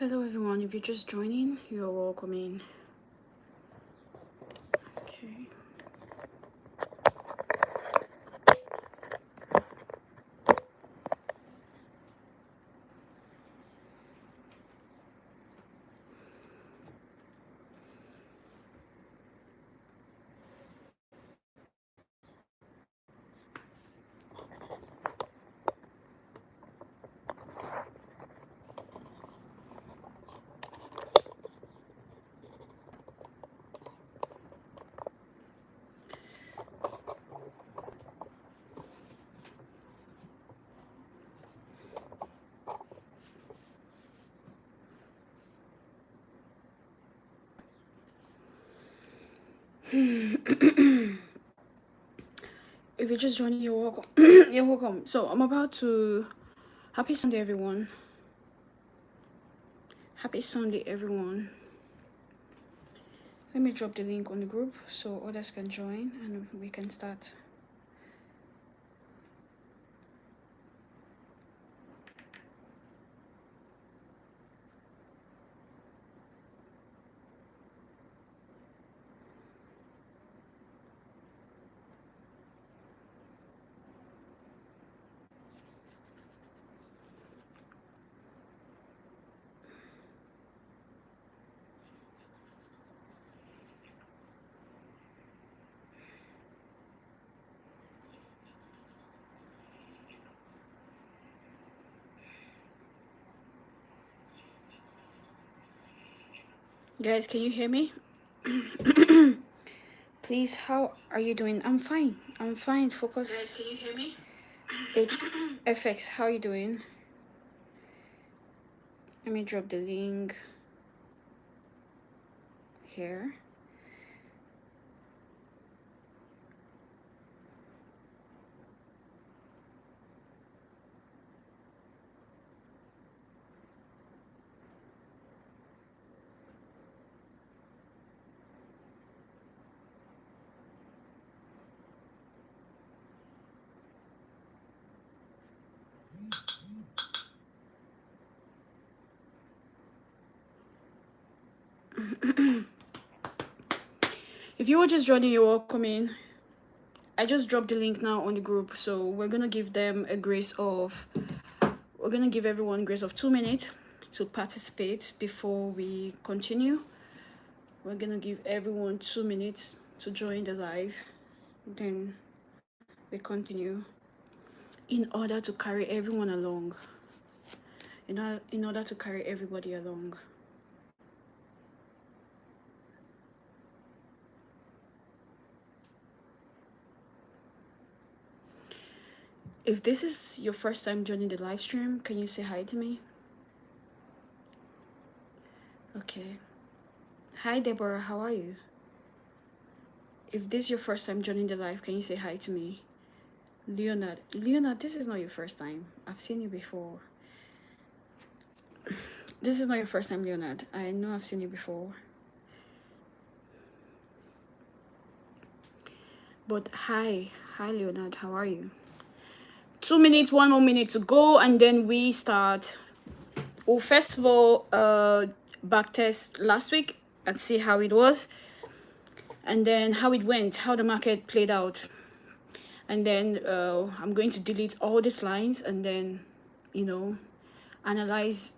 Hello everyone, if you're just joining, you're welcome in. Okay. If you're just joining, you're welcome. You're welcome. So I'm about to... Happy Sunday, everyone. Happy Sunday, everyone. Let me drop the link on the group so others can join and we can start. Guys, can you hear me? Please, how are you doing? I'm fine. I'm fine. Focus. Guys, can you hear me? HFX, how are you doing? Let me drop the link here. If you were just joining, you're welcome in. I just dropped the link now on the group, so we're gonna give them a grace of... We're gonna give everyone grace of 2 minutes to participate before we continue. We're gonna give everyone 2 minutes to join the live, then we continue in order to carry everyone along. In order to carry everybody along. If this is your first time joining the live stream, can you say hi to me? Okay. Hi Deborah, how are you? If this is your first time joining the live, can you say hi to me? Leonard, this is not your first time. I've seen you before. This is not your first time, Leonard. I know I've seen you before. But hi Leonard, how are you? 2 minutes, 1 more minute to go, and then we start. Well, first of all, backtest last week and see how it was, and then how it went, how the market played out, and then I'm going to delete all these lines and then, you know, analyze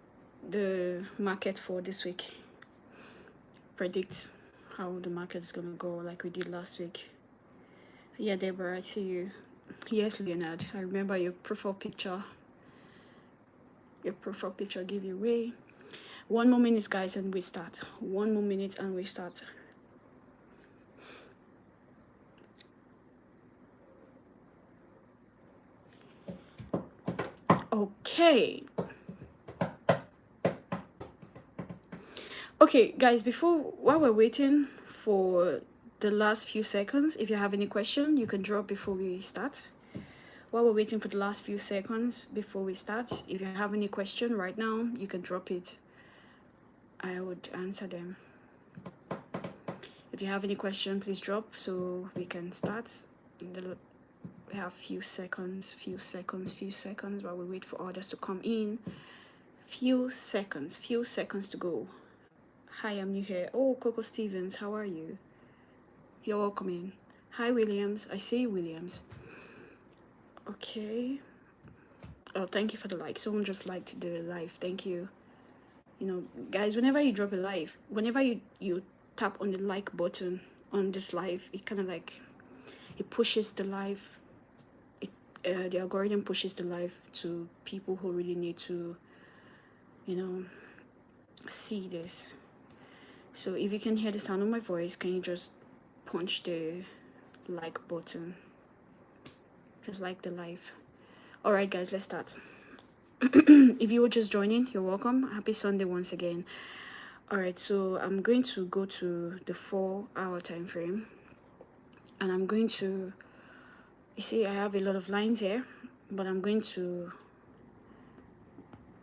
the market for this week, predict how the market is gonna go like we did last week. Yeah, Deborah, I see you. Yes, Leonard, I remember your profile picture. Your profile picture gave you away. 1 more minute, guys, and we start. 1 more minute and we start. Okay. Okay, guys, while we're waiting for the last few seconds, if you have any question, you can drop before we start. While we're waiting for the last few seconds before we start, if you have any question right now, you can drop it. I would answer them. If you have any question, please drop so we can start. We have few seconds while we wait for others to come in. Few seconds to go. Hi, I'm new here. Oh, Coco Stevens, how are you? You're welcome in. Hi, Williams. I see you, Williams. Okay. Oh, thank you for the like. Someone just liked the live. Thank you. You know, guys, whenever you drop a live, whenever you tap on the like button on this live, it kind of like, it pushes the live, the algorithm pushes the live to people who really need to, you know, see this. So if you can hear the sound of my voice, can you just punch the like button? Just like the live. All right, guys, let's start. If you were just joining, you're welcome. Happy Sunday once again. All right, so I'm going to go to the 4-hour time frame, and I'm going to, you see, I have a lot of lines here, but I'm going to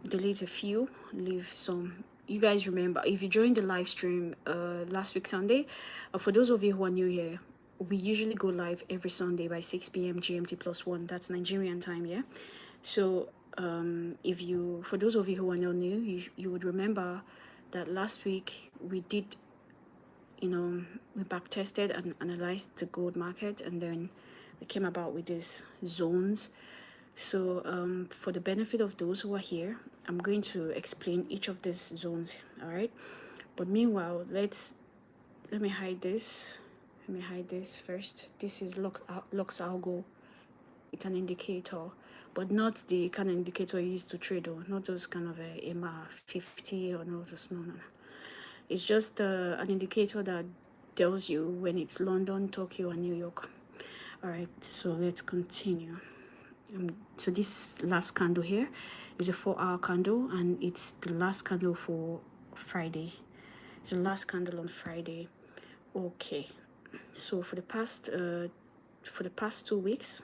delete a few, leave some. You guys remember, if you joined the live stream last week Sunday, for those of you who are new here, we usually go live every Sunday by 6 p.m. GMT +1. That's Nigerian time, yeah? So if you, for those of you who are not new, you would remember that last week we did, you know, we back tested and analyzed the gold market, and then we came about with these zones. So for the benefit of those who are here, I'm going to explain each of these zones, all right? But meanwhile, let me hide this. Let me hide this first. This is Luxalgo. It's an indicator, but not the kind of indicator you use to trade, or not those kind of EMA 50 or no, just no. It's just an indicator that tells you when it's London, Tokyo, and New York. All right, so let's continue. So this last candle here is a 4-hour candle, and it's the last candle for Friday. It's the last candle on Friday. Okay, so for the past 2 weeks,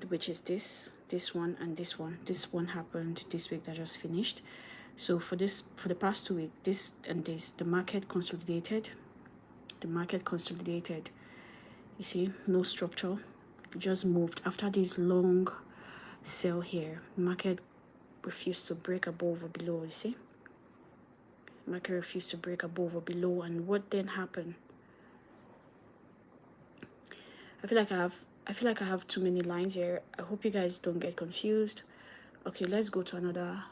which is this one and this one happened this week that just finished. So for the past 2 weeks, this and this, the market consolidated. You see, no structure. It just moved after this long sell here. Market refused to break above or below. You see, market refused to break above or below, and what then happened? I feel like I have too many lines here. I hope you guys don't get confused. Okay, let's go to another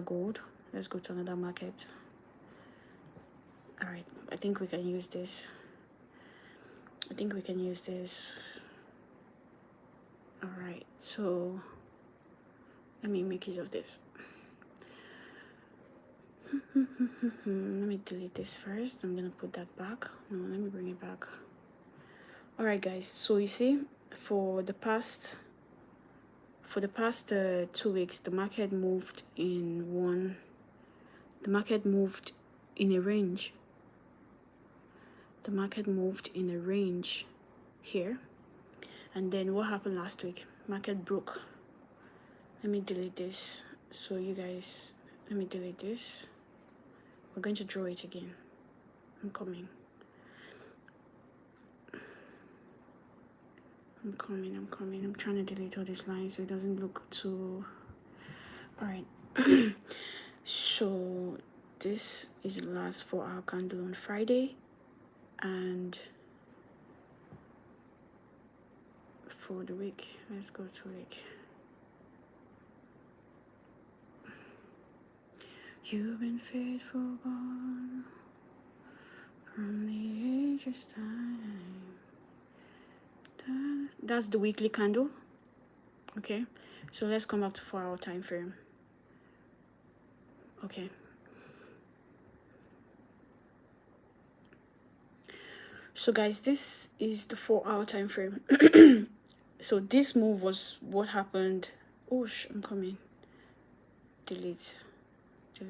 gold. Let's go to another market. All right, I think we can use this. All right, so let me make use of this. Let me delete this first. I'm gonna put that back. No, let me bring it back. All right, guys, so you see, for the past 2 weeks, the market moved in a range. The market moved in a range here, and then what happened last week? Market broke. Let me delete this. So you guys, let me delete this. We're going to draw it again. I'm coming. I'm trying to delete all these lines so it doesn't look too... All right. So this is the last 4-hour candle on Friday, and for the week, let's go to week. You've been faithful, God, from the ages time. That's the weekly candle. Okay, so let's come back to 4-hour time frame. Okay, so guys, this is the 4-hour time frame. So this move was what happened. Oh, I'm coming. Delete. I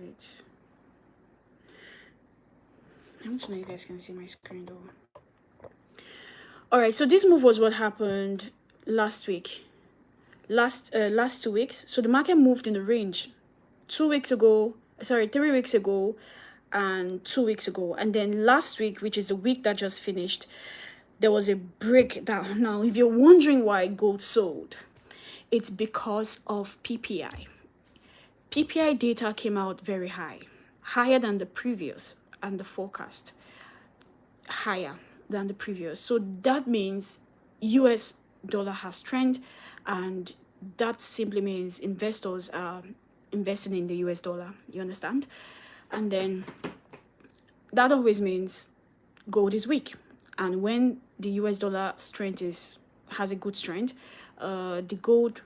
want to know you guys can see my screen though. All right, so this move was what happened last week. Last 2 weeks. So the market moved in the range 3 weeks ago, and 2 weeks ago. And then last week, which is the week that just finished, there was a breakdown. Now, if you're wondering why gold sold, it's because of PPI. PPI data came out very high, higher than the previous, and the forecast higher than the previous. So that means US dollar has strength, and that simply means investors are investing in the US dollar. You understand? And then that always means gold is weak. And when the US dollar strength has a good strength, the gold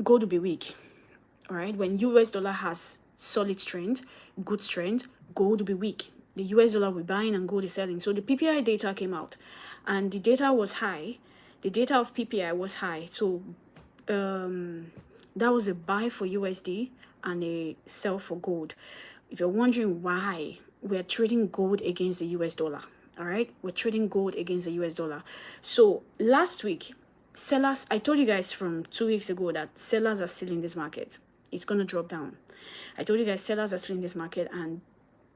will be weak. All right, when US dollar has solid strength, good strength, gold will be weak. The US dollar will be buying and gold is selling. So the PPI data came out, and the data was high. The data of PPI was high. So that was a buy for USD and a sell for gold. If you're wondering why we're trading gold against the US dollar, all right, we're trading gold against the US dollar. So last week, sellers, I told you guys from 2 weeks ago that sellers are still in this market. It's going to drop down. I told you guys sellers are still in this market and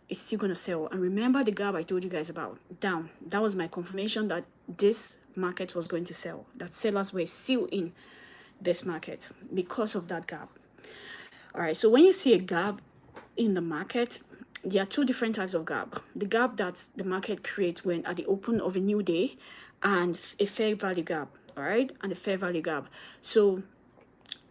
it's still going to sell. And remember the gap I told you guys about, down. That was my confirmation that this market was going to sell, that sellers were still in this market because of that gap. All right, so when you see a gap in the market, there are two different types of gap. The gap that the market creates when at the open of a new day, and a fair value gap, all right, and a fair value gap. So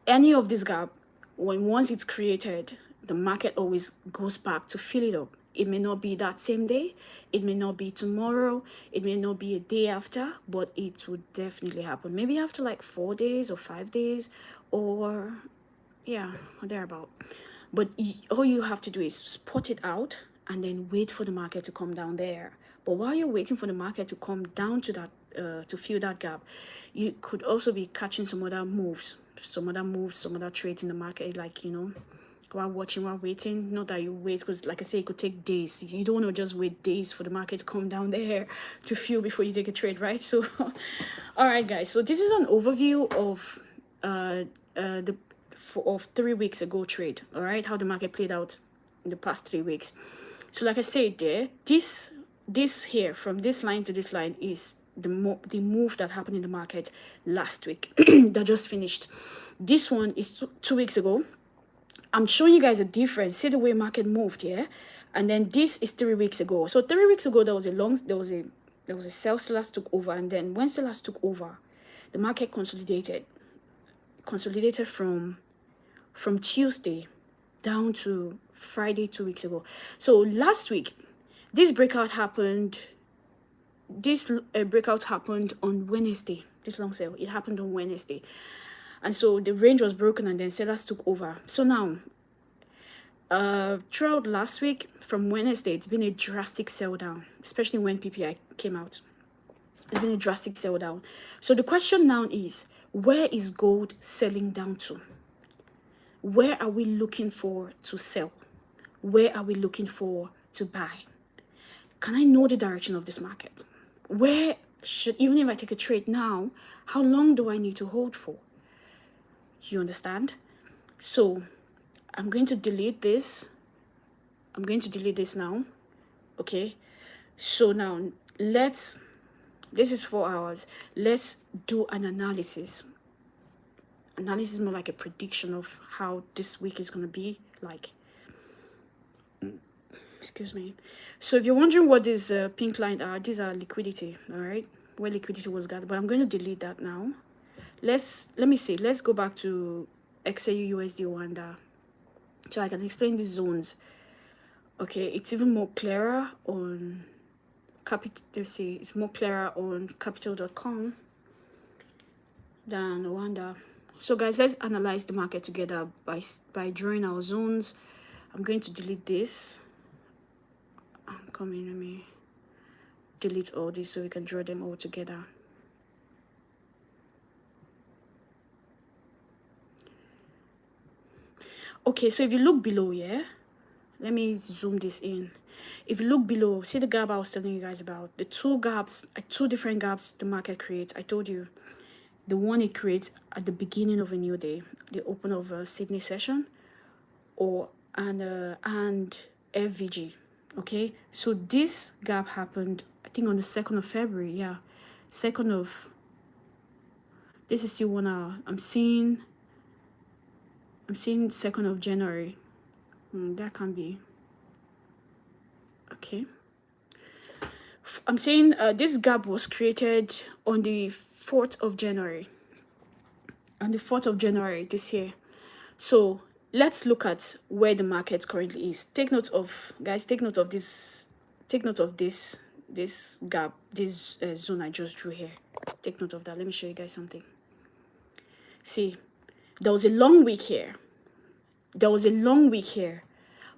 any of this gap, when once it's created, the market always goes back to fill it up. It may not be that same day, it may not be tomorrow, it may not be a day after, but it would definitely happen. Maybe after like 4 days or 5 days, or yeah, thereabout. But all you have to do is spot it out and then wait for the market to come down there. But while you're waiting for the market to come down to that, to fill that gap, you could also be catching some other moves, some other trades in the market, like, you know, while watching, while waiting. Not that you wait, because like I say, it could take days. You don't want to just wait days for the market to come down there to fill before you take a trade, right? So, all right, guys. So this is an overview of of 3 weeks ago trade. All right, how the market played out in the past 3 weeks. So like I said there, this here, from this line to this line, is the move that happened in the market last week that just finished. This one is 2 weeks ago. I'm showing you guys a difference. See the way market moved here, and then this is 3 weeks ago. So 3 weeks ago there was a sell, sellers took over, and then when sellers took over, the market consolidated from Tuesday down to Friday 2 weeks ago. So last week, this breakout happened. This breakout happened on Wednesday. This long sale, it happened on Wednesday, and so the range was broken, and then sellers took over. So now, throughout last week, from Wednesday, it's been a drastic sell down, especially when PPI came out. It's been a drastic sell down. So the question now is, where is gold selling down to? Where are we looking for to sell? Where are we looking for to buy? Can I know the direction of this market? Where should, even if I take a trade now, how long do I need to hold for? You understand? So I'm going to delete this. I'm going to delete this now. Okay. So now this is 4 hours. Let's do an analysis. Analysis is more like a prediction of how this week is going to be like. Excuse me. So if you're wondering what these pink line are, these are liquidity, all right? Where liquidity was gathered, but I'm going to delete that now. Let me see. Let's go back to XAU USD Rwanda, so I can explain these zones. Okay, it's even more clearer on let's see, it's more clearer on capital.com than Rwanda. So guys, let's analyze the market together by drawing our zones. I'm going to delete this. I'm coming, let me delete all this so we can draw them all together. Okay, so if you look below, yeah, let me zoom this in. If you look below, see the gap I was telling you guys about, the two different gaps the market creates. I told you the one it creates at the beginning of a new day, the open of a Sydney session, and FVG. Okay, so this gap happened, I think, on the 2nd of February. Yeah, this is still 1 hour. I'm seeing I'm seeing 2nd of January. That can be. Okay. I'm saying this gap was created on the 4th of January. On the 4th of January this year. So let's look at where the market currently is. Take note of, guys, take note of this. Take note of this gap, this zone I just drew here. Take note of that. Let me show you guys something. See, there was a long week here. There was a long week here,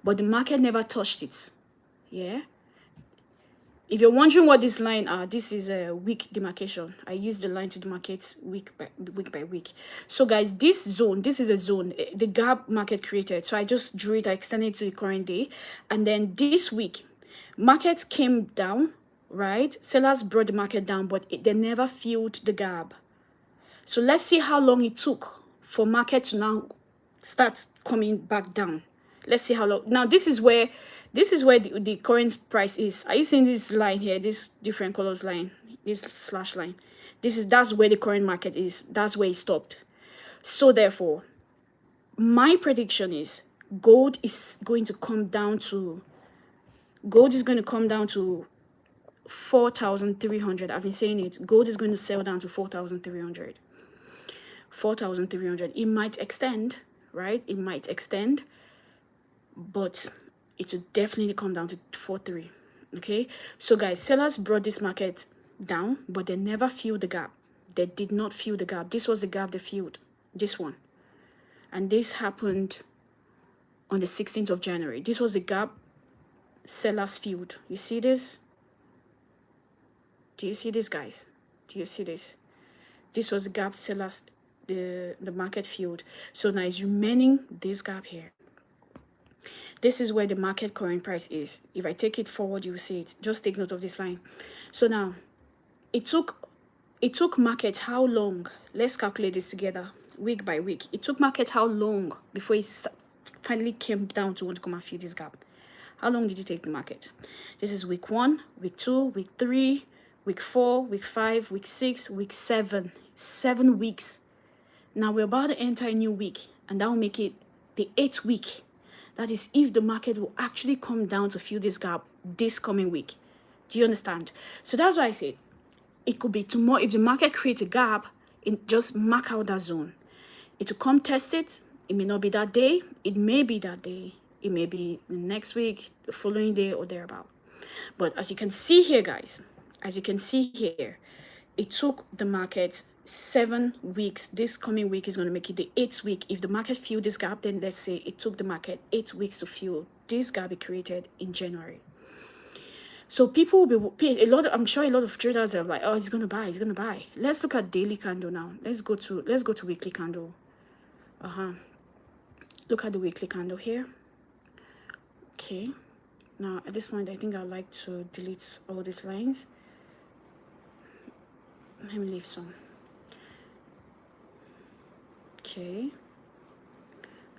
but the market never touched it. Yeah. If you're wondering what this line are, this is a week demarcation. I use the line to demarcate week by week. So guys, this zone, this is a zone, the gap market created. So I just drew it, I extended it to the current day. And then this week, markets came down, right? Sellers brought the market down, but they never filled the gap. So let's see how long it took for market to now start coming back down. Let's see how long. Now this is where the current price is. Are you seeing this line here, this different colors line, this slash line? That's where the current market is. That's where it stopped. So therefore, my prediction is gold is going to come down to 4,300. I've been saying it. Gold is going to sell down to 4,300. 4,300. It might extend, right? It might extend, but it will definitely come down to 4,300. Okay, so guys, sellers brought this market down, but they never filled the gap. They did not fill the gap. This was the gap they filled, this one, and this happened on the 16th of January. This was the gap sellers filled. You see this? Do you see this, guys? Do you see this? This was the gap sellers, the market filled. So now it's remaining this gap here. This is where the market current price is. If I take it forward, you will see it. Just take note of this line. So now, it took market how long? Let's calculate this together, week by week. It took market how long before it finally came down to want to come and fill this gap? How long did it take the market? This is week 1, week 2, week 3, week 4, week 5, week 6, week 7. 7 weeks. Now we're about to enter a new week, and that will make it the 8th week. That is if the market will actually come down to fill this gap this coming week. Do you understand? So that's why I said it could be tomorrow. If the market creates a gap, just mark out that zone. It will come test it. It may not be that day. It may be that day. It may be the next week, the following day, or thereabout. But as you can see here, guys, as you can see here, it took the market 7 weeks. This coming week is going to make it the 8th week. If the market filled this gap, then let's say it took the market 8 weeks to fill this gap it created in January. So people will be I'm sure a lot of traders are like, oh, he's going to buy. Let's look at daily candle now. Let's go to weekly candle. Look at the weekly candle here. Okay. Now at this point, I think I'd like to delete all these lines. Let me leave some. Okay.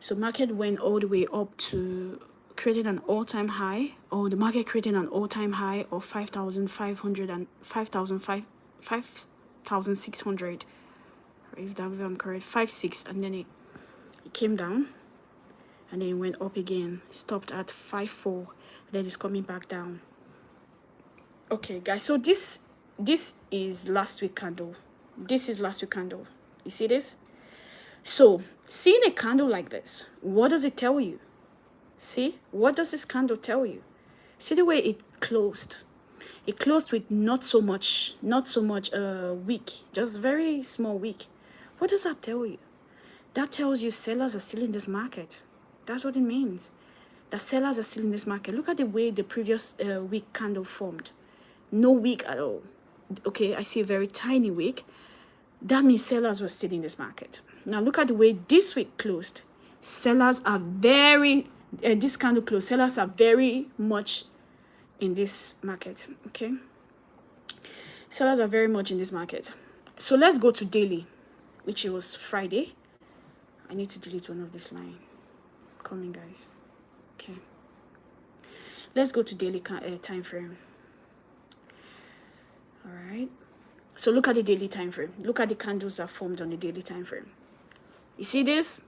So market went all the way up to creating an all-time high, or the market creating an all-time high of 5,500 and 5,600. If I'm correct, 5,600, and then it came down, and then it went up again. Stopped at 5,400, then it's coming back down. Okay, guys. So this is last week candle. This is last week candle. You see this? So seeing a candle like this, what does it tell you? See, what does this candle tell you? See the way it closed. It closed with not so much wick, just very small wick. What does that tell you? That tells you sellers are still in this market. That's what it means. The sellers are still in this market. Look at the way the previous wick candle formed. No wick at all. Okay, I see a very tiny wick. That means sellers were still in this market. Now look at the way this week closed. Sellers are this candle closed. Sellers are very much in this market. Okay, sellers are very much in this market. So let's go to daily, which was Friday. I need to delete one of this line. Coming, guys. Okay, let's go to daily time frame. All right. So look at the daily time frame. Look at the candles that formed on the daily time frame. You see this?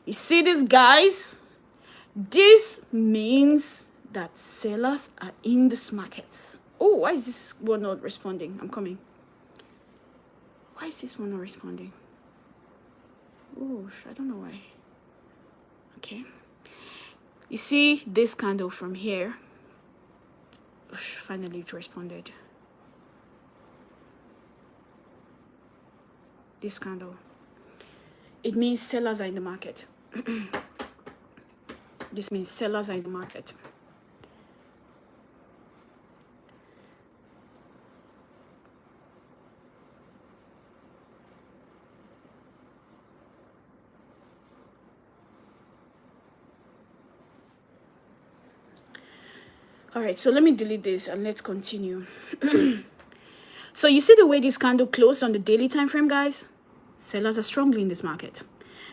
You see this, guys? This means that sellers are in this market. Oh, why is this one not responding? I'm coming. Why is this one not responding? Oh, I don't know why. Okay. You see this candle from here? Finally, it responded. This candle. It means sellers are in the market. This means sellers are in the market. All right, so let me delete this and let's continue. So you see the way this candle closed on the daily time frame, guys? Sellers are strongly in this market.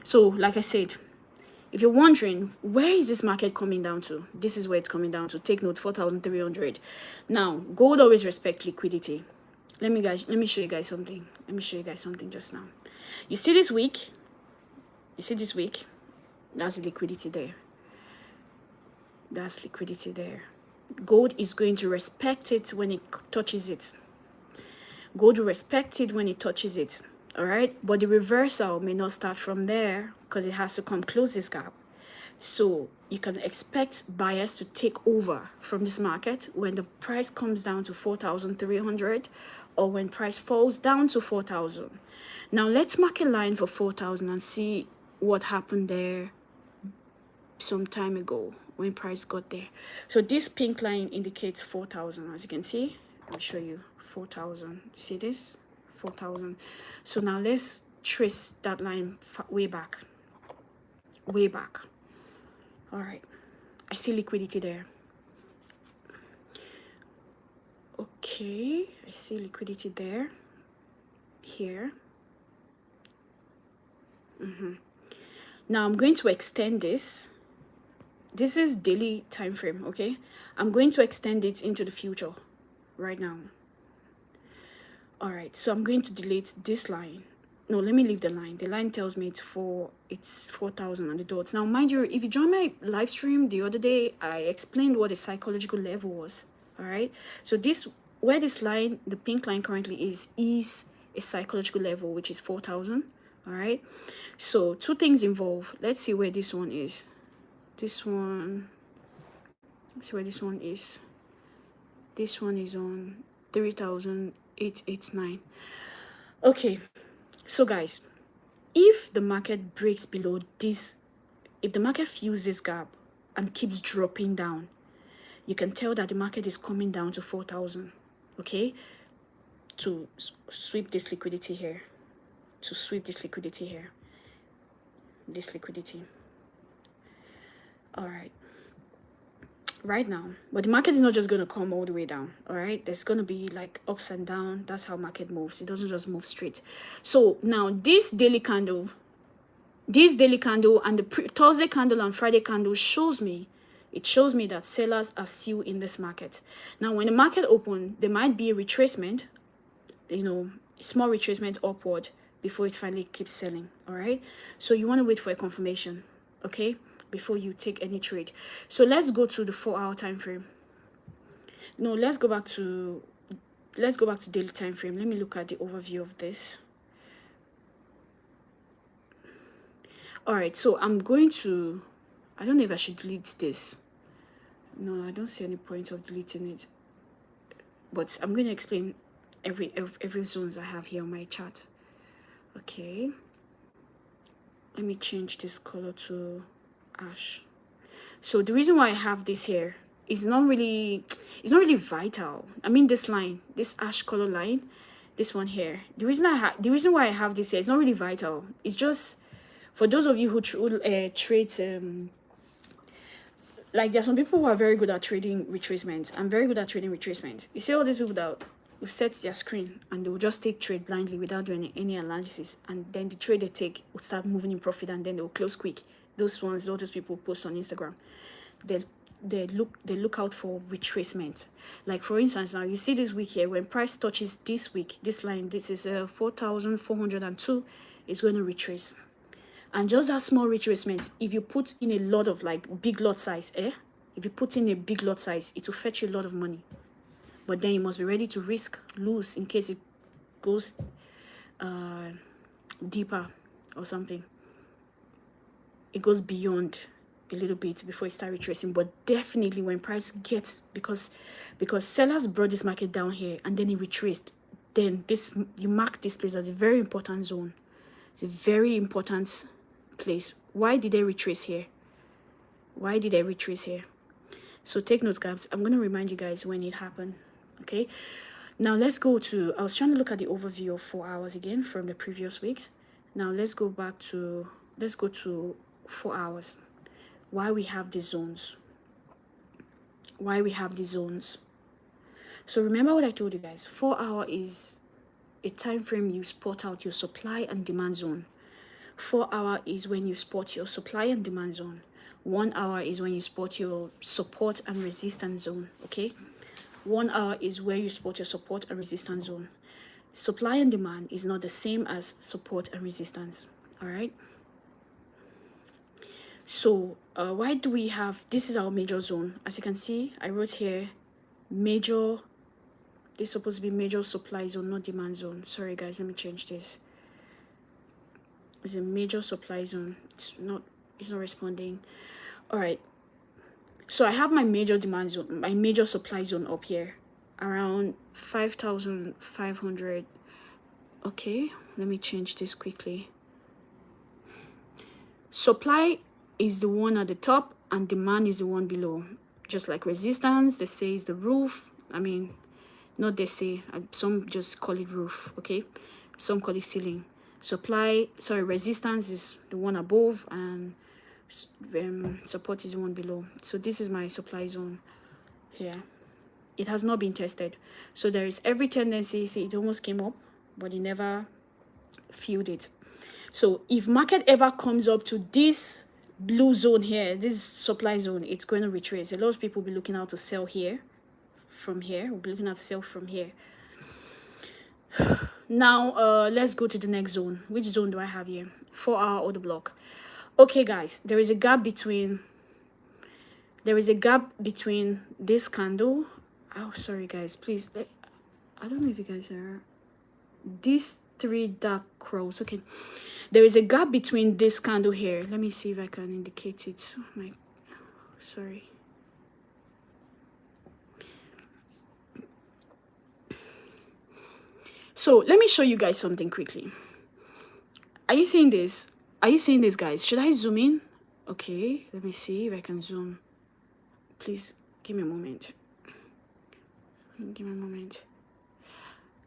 So like I said, if you're wondering, where is this market coming down to? This is where it's coming down to. Take note, 4,300. Now, gold always respects liquidity. Let me show you guys something. Let me show you guys something just now. You see this week? You see this week? That's liquidity there. That's liquidity there. Gold is going to respect it when it touches it. Gold will respect it when it touches it. All right, but the reversal may not start from there because it has to come close this gap. So you can expect buyers to take over from this market when the price comes down to 4,300 or when price falls down to 4,000. Now let's mark a line for 4,000 and see what happened there some time ago when price got there. So this pink line indicates 4,000, as you can see. I'll show you 4,000. See this? 4,000. So now let's trace that line way back. Way back. All right. I see liquidity there. Okay. I see liquidity there. Here. Now I'm going to extend this. This is daily time frame, okay? I'm going to extend it into the future right now. All right, so I'm going to delete this line. No, let me leave the line. The line tells me it's 4,000 on the dots. Now, mind you, if you join my live stream the other day, I explained what the psychological level was. All right, so this, where this line, the pink line currently is a psychological level, which is 4,000. All right, so two things involved. Let's see where this one is. This one, let's see where this one is. This one is on 3,889. Okay, so guys, if the market breaks below this, if the market fills this gap and keeps dropping down, you can tell that the market is coming down to 4,000. Okay, to sweep this liquidity here, to sweep this liquidity here, this liquidity. All right, right now, but the market is not just going to come all the way down. All right, there's going to be like ups and down. That's how market moves. It doesn't just move straight. So now this daily candle and the Thursday candle and Friday candle shows me that sellers are still in this market. Now when the market opens, there might be a retracement, small retracement upward before it finally keeps selling. All right, so you want to wait for a confirmation, okay, before you take any trade. So let's go to the 4-hour time frame. No, let's go back to daily time frame. Let me look at the overview of this. All right, so I'm going to, I don't know if I should delete this. No, I don't see any point of deleting it, but I'm going to explain every zones I have here on my chart. Okay, let me change this color to ash. So the reason why I have this here is not really vital. I mean, this line, this ash color line, this one here, the reason why I have this here is not really vital. It's just for those of you who trade, like there are some people who are very good at trading retracements. I'm very good at trading retracements. You see all these people that will set their screen and they will just take trade blindly without doing any analysis, and then the trade they take will start moving in profit and then they will close quick. Those ones, all those people post on Instagram, they look out for retracement. Like for instance, now you see this week here, when price touches this week, this line, this is 4,402, is going to retrace. And just that small retracement, if you put in a lot of like big lot size, if you put in a big lot size, it will fetch you a lot of money. But then you must be ready to risk lose in case it goes deeper or something. It goes beyond a little bit before it start retracing. But definitely when price gets, because sellers brought this market down here and then it retraced, then this, you mark this place as a very important zone. It's a very important place. Why did they retrace here? Why did they retrace here? So take notes, guys. I'm going to remind you guys when it happened. Okay, now let's go to, I was trying to look at the overview of 4 hours again from the previous weeks. Now let's go back to, let's go to 4 hours. Why we have these zones? Why we have these zones? So remember what I told you guys. 4 hour is a time frame you spot out your supply and demand zone. 4 hour is when you spot your supply and demand zone. 1 hour is when you spot your support and resistance zone. Okay, 1 hour is where you spot your support and resistance zone. Supply and demand is not the same as support and resistance. All right. So why do we have, this is our major zone. As you can see, I wrote here major, this is supposed to be major supply zone, not demand zone. Sorry guys, let me change this. It's a major supply zone. It's not responding. All right, so I have my major demand zone, my major supply zone up here around 5,500. Okay, let me change this quickly. Supply is the one at the top and demand is the one below. Just like resistance, they say is the roof. I mean, not they say, some just call it roof, okay? Some call it ceiling. Supply, sorry, resistance is the one above and support is the one below. So this is my supply zone here. It has not been tested. So there is every tendency, see it almost came up, but it never filled it. So if market ever comes up to this blue zone here, this supply zone, it's going to retrace. A lot of people will be looking out to sell here, from here. We'll be looking at sell from here. Now, let's go to the next zone. Which zone do I have here? 4 hour order block. Okay, guys, there is a gap between this candle. Oh, sorry, guys, please. I don't know if you guys are. These 3 dark crows. Okay, there is a gap between this candle here. Let me see if I can indicate it. Oh my, sorry. So let me show you guys something quickly. Are you seeing this? Are you seeing this, guys? Should I zoom in? Okay, let me see if I can zoom. Please give me a moment. Give me a moment.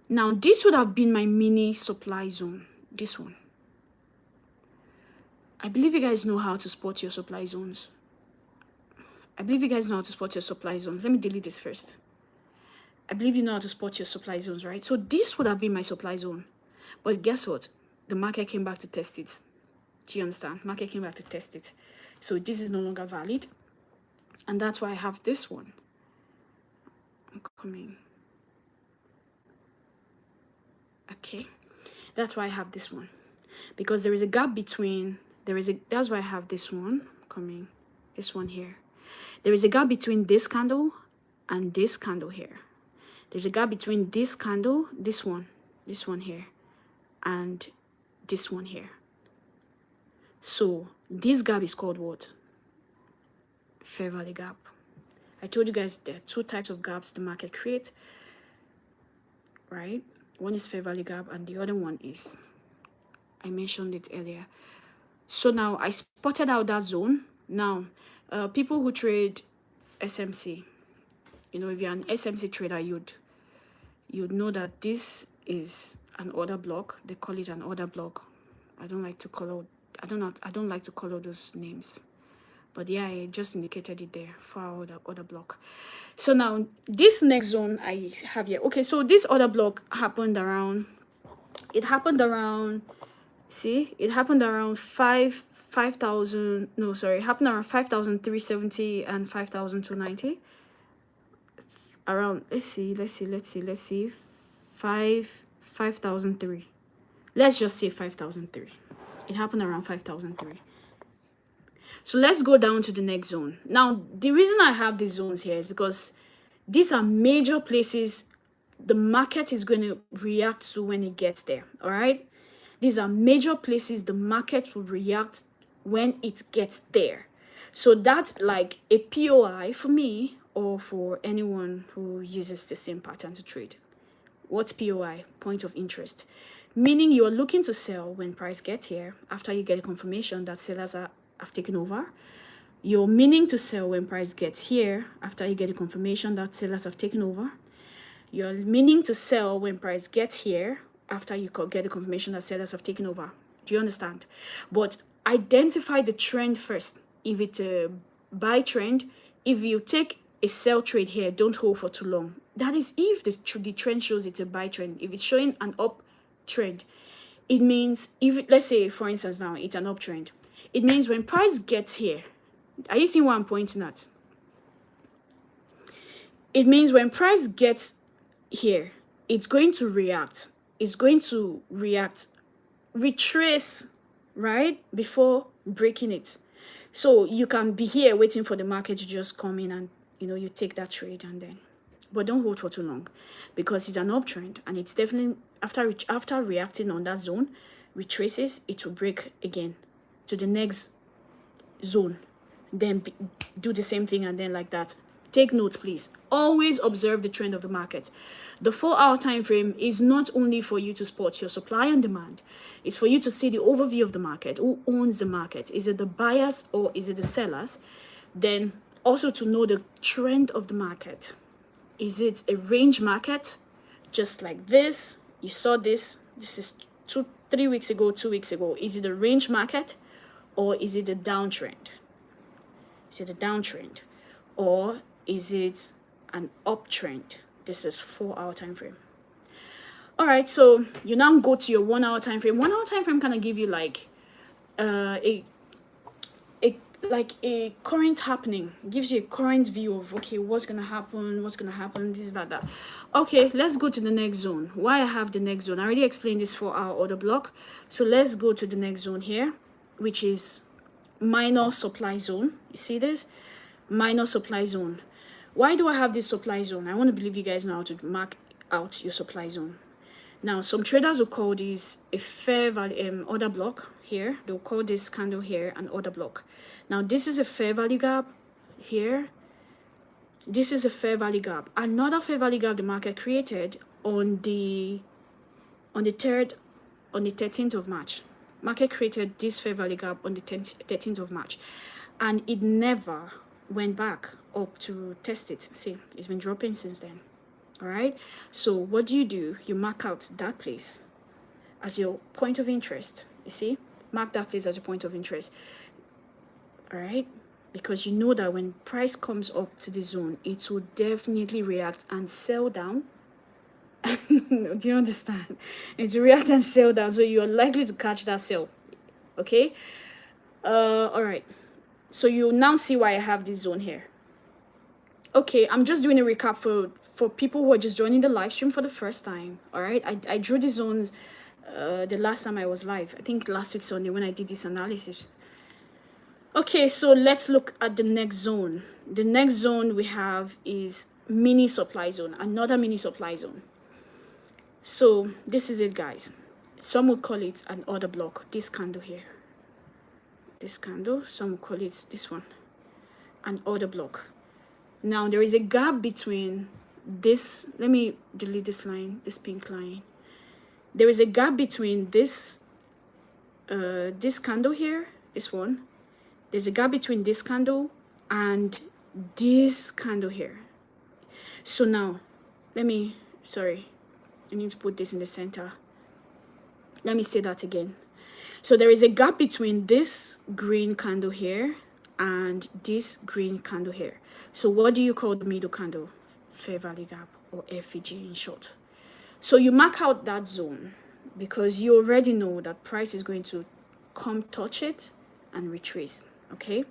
Now, this would have been my mini supply zone. This one. I believe you guys know how to spot your supply zones. Let me delete this first. I believe you know how to spot your supply zones, right? So this would have been my supply zone. But guess what? The market came back to test it. Do you understand? Market came back to test it. So this is no longer valid. And that's why I have this one. I'm coming. Okay. That's why I have this one. Because there is a gap between, that's why I have this one coming. This one here. There is a gap between this candle and this candle here. There's a gap between this candle, this one here, and this one here. So this gap is called what? Fair value gap. I told you guys there are 2 types of gaps the market creates, right? One is fair value gap and the other one is, I mentioned it earlier. So now I spotted out that zone. Now, people who trade SMC, you know, if you're an SMC trader, you'd know that this is an order block. They call it an order block. I don't like to call out those names. But yeah, I just indicated it there for our order block. So now this next zone I have here. Okay, so this order block happened around, see, it happened around 5,000, no, sorry, it happened around 5,370 and 5,290. Around, let's see, 5,003. Let's just say 5,003. It happened around 5,003. So let's go down to the next zone. Now, the reason I have these zones here is because these are major places the market is going to react to when it gets there. All right. These are major places the market will react when it gets there. So that's like a POI for me or for anyone who uses the same pattern to trade. What's POI? Point of interest. Meaning you are looking to sell when price gets here after you get a confirmation that sellers have taken over. You're meaning to sell when price gets here after you get a confirmation that sellers have taken over. You're meaning to sell when price gets here after you get a confirmation that sellers have taken over. Do you understand? But identify the trend first. If it's a buy trend, if you take a sell trade here, don't hold for too long. That is if the trend shows it's a buy trend. If it's showing an up trend, it means, if let's say for instance now it's an uptrend, it means when price gets here, are you seeing what I'm pointing at? It means when price gets here, it's going to react. It's going to react, retrace, right, before breaking it. So you can be here waiting for the market to just come in and, you take that trade and then, but don't hold for too long because it's an uptrend and it's definitely, after reacting on that zone, retraces, it will break again to the next zone, then do the same thing and then like that. Take notes, please. Always observe the trend of the market. The 4-hour time frame is not only for you to spot your supply and demand. It's for you to see the overview of the market. Who owns the market? Is it the buyers or is it the sellers? Then also to know the trend of the market. Is it a range market? Just like this. You saw this. This is 3 weeks ago, 2 weeks ago. Is it a range market or is it a downtrend? Is it a downtrend or is it an uptrend? This is 4-hour time frame. All right, so you now go to your 1-hour time frame. 1-hour time frame kind of give you like a current happening. It gives you a current view of, okay, what's gonna happen, this, that. Okay, let's go to the next zone. Why I have the next zone? I already explained this for our order block. So let's go to the next zone here, which is minor supply zone. You see this? Minor supply zone. Why do I have this supply zone? I want to believe you guys know how to mark out your supply zone. Now, some traders will call this a fair value order block here. They'll call this candle here an order block. Now, this is a fair value gap here. This is a fair value gap. Another fair value gap the market created on the 13th of March. Market created this fair value gap on the 13th of March, and it never went back up to test it. See, it's been dropping since then. All right, so what do? You mark out that place as your point of interest. You see, mark that place as your point of interest. All right, because you know that when price comes up to the zone, it will definitely react and sell down. Do you understand? It will react and sell down, so you're likely to catch that sell. Okay, all right, so you now see why I have this zone here. Okay, I'm just doing a recap for people who are just joining the live stream for the first time. All right, I drew these zones the last time I was live. I think last week Sunday when I did this analysis. Okay, so let's look at the next zone. The next zone we have is mini supply zone, another mini supply zone. So this is it, guys. Some would call it an order block, this candle here. This candle, some would call it this one, an order block. Now there is a gap between this, let me delete this line, this pink line. There is a gap between this this candle here, this one. There's a gap between this candle and this candle here. So now I need to put this in the center. Let me say that again. So there is a gap between this green candle here and this green candle here. So what do you call the middle candle? Fair value gap, or FVG in short. So you mark out that zone because you already know that price is going to come touch it and retrace. Okay,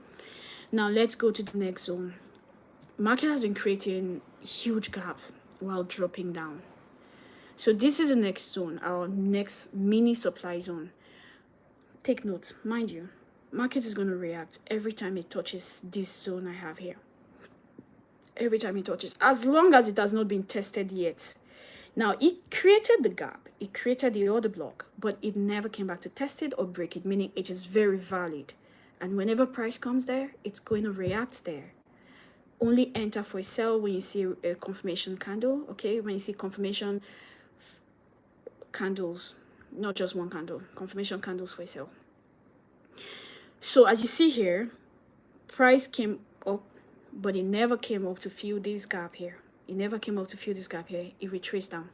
now let's go to the next zone. Market has been creating huge gaps while dropping down. So this is the next zone, our next mini supply zone. take note, mind you, market is going to react every time it touches this zone I have here. Every time it touches, as long as it has not been tested yet. Now, it created the gap, it created the order block, but it never came back to test it or break it, meaning it is very valid. And whenever price comes there, it's going to react there. Only enter for a sell when you see a confirmation candle, okay? When you see confirmation candles, not just one candle, confirmation candles for a sell. So as you see here, price came up, but it never came up to fill this gap here. It never came up to fill this gap here. It retraced down.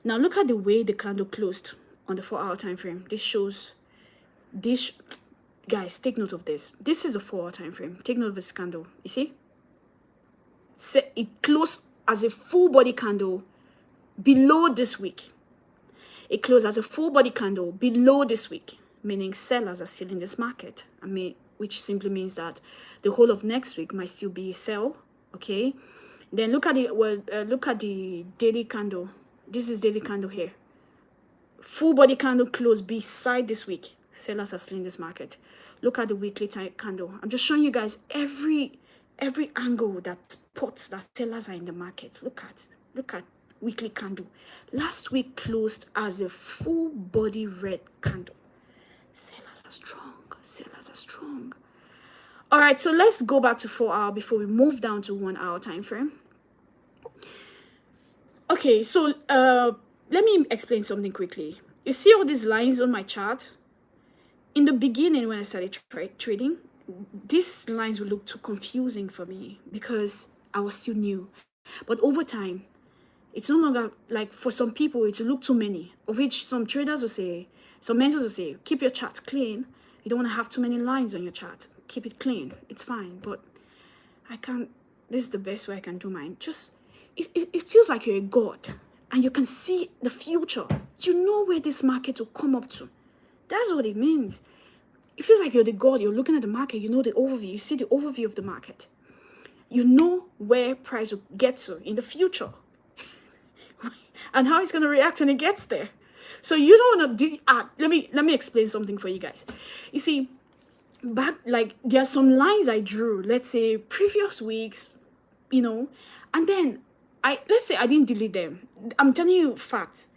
Now look at the way the candle closed on the 4-hour time frame. This shows this. Guys, take note of this. This is a 4-hour time frame. Take note of this candle. You see? It closed as a full body candle below this week. It closed as a full body candle below this week, meaning sellers are still in this market. Which simply means that the whole of next week might still be a sell. Okay. Then look at the daily candle. This is daily candle here. Full body candle closed beside this week. Sellers are still in this market. Look at the weekly type candle. I'm just showing you guys every angle that spots that sellers are in the market. Look at weekly candle. Last week closed as a full body red candle. Sellers are strong. Sellers are strong. All right, so let's go back to 4-hour before we move down to 1-hour time frame. Okay, so let me explain something quickly. You see all these lines on my chart? In the beginning, when I started trading, these lines would look too confusing for me because I was still new. But over time, it's no longer, like for some people, it will look too many, of which some traders will say, some mentors will say, keep your chart clean. You don't want to have too many lines on your chart. Keep it clean. It's fine. But I can't, this is the best way I can do mine. Just, it feels like you're a god and you can see the future. You know where this market will come up to. That's what it means. It feels like you're the god. You're looking at the market. You know the overview. You see the overview of the market. You know where price will get to in the future and how it's going to react when it gets there. So you don't want to let me explain something for you guys. You see, there are some lines I drew, let's say previous weeks, and then let's say I didn't delete them. I'm telling you facts.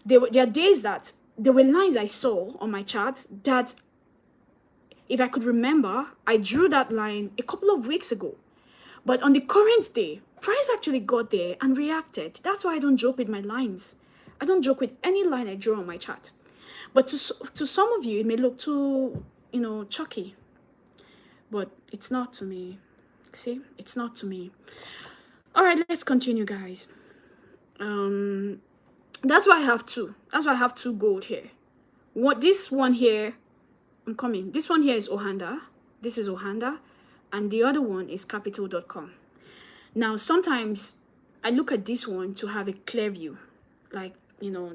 There are days that there were lines I saw on my chart that, if I could remember, I drew that line a couple of weeks ago. But on the current day, price actually got there and reacted. That's why I don't joke with my lines. I don't joke with any line I draw on my chart. But to some of you, it may look too, chalky. But it's not to me. See? It's not to me. All right, let's continue, guys. That's why I have two. That's why I have two gold here. This one here, I'm coming. This one here is Ohanda. This is Ohanda. And the other one is capital.com. Now, sometimes I look at this one to have a clear view. Like,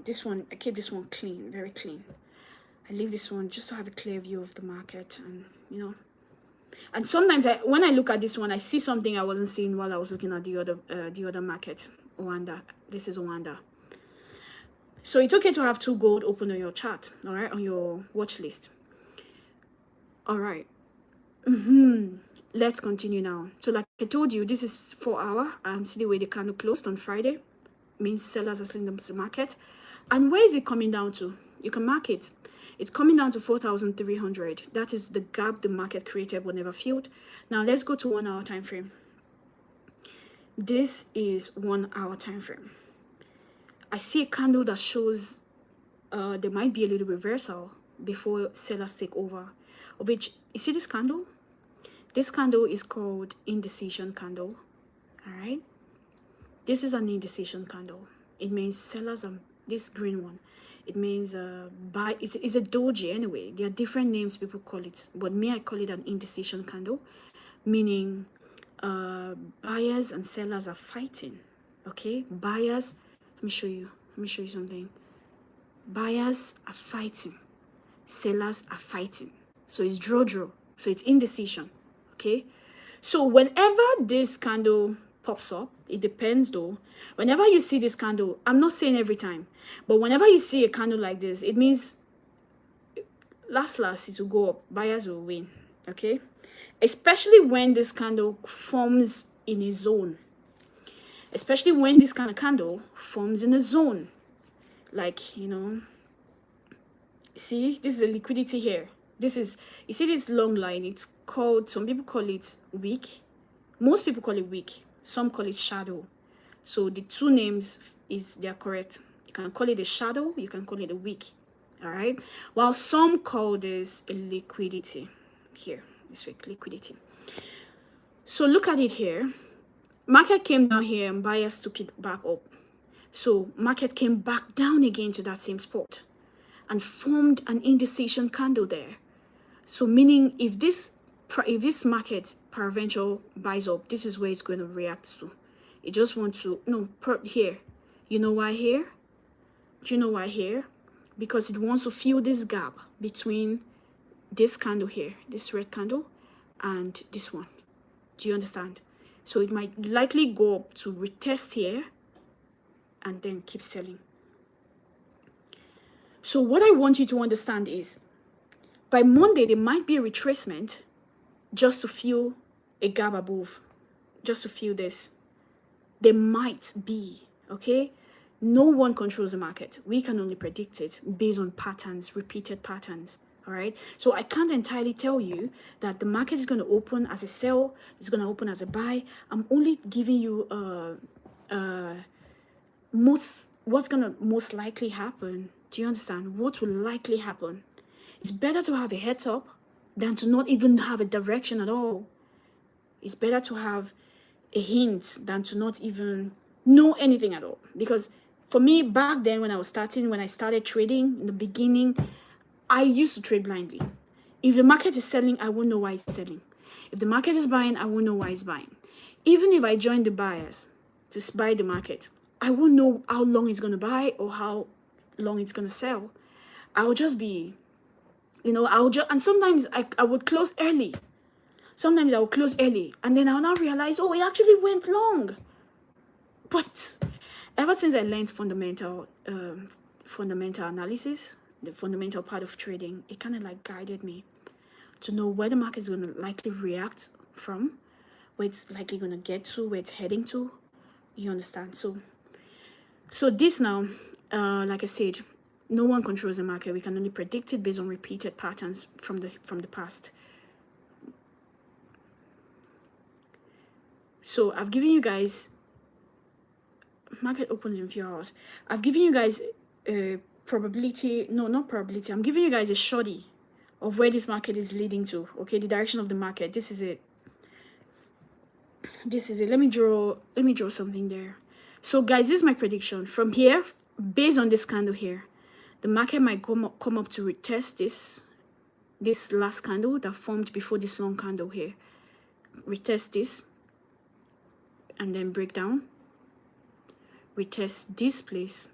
this one, I keep this one clean, very clean. I leave this one just to have a clear view of the market and, And sometimes when I look at this one, I see something I wasn't seeing while I was looking at the other market, Ohanda. This is Ohanda. So it's okay to have two gold open on your chart, all right, on your watch list. All right. Let's continue now. So like I told you, this is 4-hour, and see the way the candle closed on Friday. Means sellers are selling them to the market. And where is it coming down to? You can mark it. It's coming down to 4,300. That is the gap the market created but never filled. Now let's go to 1-hour time frame. This is 1-hour time frame. I see a candle that shows there might be a little reversal before sellers take over. Of which, you see this candle? This candle is called indecision candle. All right. This is an indecision candle. It means sellers are this green one. It means buy. It's a doji anyway. There are different names people call it, but me, I call it an indecision candle, meaning buyers and sellers are fighting. Okay, buyers. Let me show you something. Buyers are fighting. Sellers are fighting. So it's draw. So it's indecision. Okay. So whenever this candle pops up, it depends though. Whenever you see this candle, I'm not saying every time, but whenever you see a candle like this, it means last it will go up, buyers will win. Okay, especially when this candle forms in a zone, especially when this kind of candle forms in a zone, like, you know, see, this is a liquidity here. This is, you see this long line, it's called, some people call it wick, most people call it wick, some call it shadow. So the two names they're correct. You can call it a shadow, you can call it a wick. All right, while some call this a liquidity. Here, this week, liquidity. So look at it here. Market came down here and buyers took it back up. So market came back down again to that same spot and formed an indecision candle there. So meaning if this market peradventure buys up, this is where it's going to react to. It just wants to, no, here. You know why here? Do you know why here? Because it wants to fill this gap between this candle here, this red candle, and this one. Do you understand? So it might likely go up to retest here and then keep selling. So what I want you to understand is, by Monday, there might be a retracement just to fill a gap above, just to fill this. There might be, okay? No one controls the market. We can only predict it based on patterns, repeated patterns, all right? So I can't entirely tell you that the market is going to open as a sell, it's going to open as a buy. I'm only giving you what's going to most likely happen. Do you understand? What will likely happen? It's better to have a heads up than to not even have a direction at all. It's better to have a hint than to not even know anything at all. Because for me, back then when I started trading in the beginning, I used to trade blindly. If the market is selling, I won't know why it's selling. If the market is buying, I won't know why it's buying. Even if I join the buyers to buy the market, I won't know how long it's going to buy or how long it's going to sell. I'll just be, you know, and sometimes I would close early. Sometimes I would close early and then I'll now realize, oh, it actually went long. But ever since I learned fundamental analysis, the fundamental part of trading, it kind of like guided me to know where the market is going to likely react from, where it's likely going to get to, where it's heading to. You understand? So this now, like I said, no one controls the market. We can only predict it based on repeated patterns from the past. So I've given you guys, market opens in few hours. I've given you guys a probability, no, not probability. I'm giving you guys a shorty of where this market is leading to. Okay, the direction of the market. This is it. This is it. Let me draw something there. So guys, this is my prediction. From here, based on this candle here, the market might come up to retest this last candle that formed before this long candle here. Retest this and then break down. Retest this place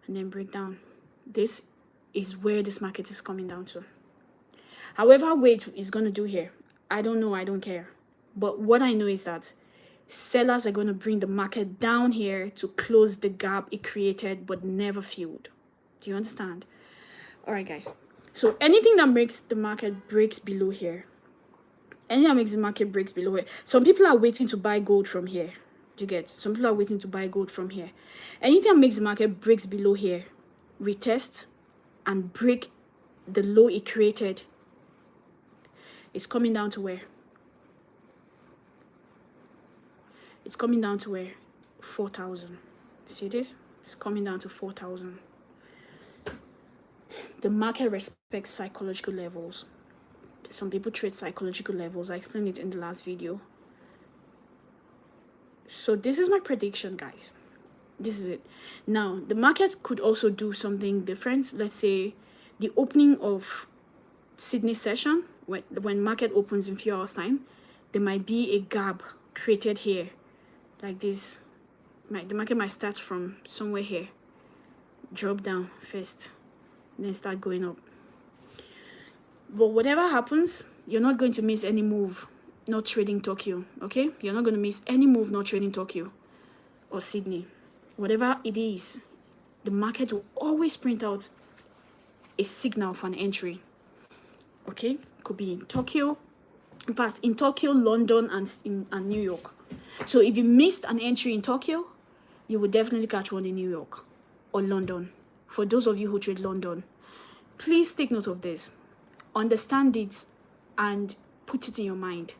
and then break down. This is where this market is coming down to. However, what it's going to do here, I don't know, I don't care. But what I know is that sellers are going to bring the market down here to close the gap it created but never filled. Do you understand? All right, guys. So anything that makes the market breaks below here, anything that makes the market breaks below here. Some people are waiting to buy gold from here. Do you get? Some people are waiting to buy gold from here. Anything that makes the market breaks below here, retest and break the low it created, it's coming down to where? It's coming down to where? 4,000. See this? It's coming down to 4,000. The market respects psychological levels. Some people trade psychological levels. I explained it in the last video. So this is my prediction, guys. This is it. Now, the market could also do something different. Let's say the opening of Sydney session, when market opens in few hours time, there might be a gap created here. Like this, the market might start from somewhere here, drop down first, then start going up. But whatever happens, you're not going to miss any move not trading Tokyo, okay? You're not going to miss any move not trading Tokyo or Sydney. Whatever it is, the market will always print out a signal for an entry. Okay, could be in Tokyo, in fact in Tokyo, London, and New York. So if you missed an entry in Tokyo, you would definitely catch one in New York or London. For those of you who trade London, please take note of this, understand it, and put it in your mind.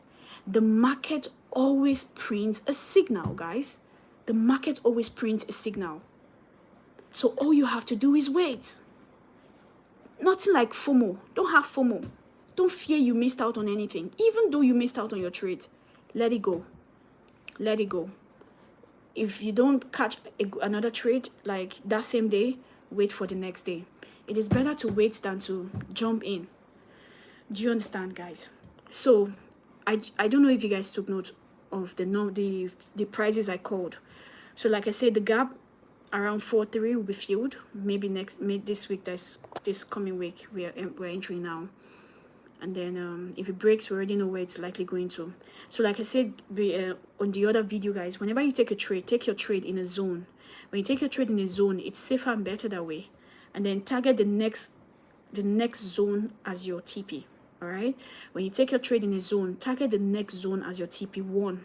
The market always prints a signal, guys. The market always prints a signal. So all you have to do is wait. Nothing like FOMO. Don't have FOMO. Don't fear you missed out on anything. Even though you missed out on your trade, let it go. Let it go. If you don't catch another trade like that same day, wait for the next day. It is better to wait than to jump in. Do you understand, guys? So I don't know if you guys took note of the prices I called. So like I said, the gap around 4.3 will be filled. Maybe this week, this coming week we're entering now. And then if it breaks, we already know where it's likely going to. So like I said on the other video, guys, whenever you take a trade, take your trade in a zone. When you take your trade in a zone, it's safer and better that way. And then target the next zone as your TP. All right. When you take your trade in a zone, target the next zone as your TP1,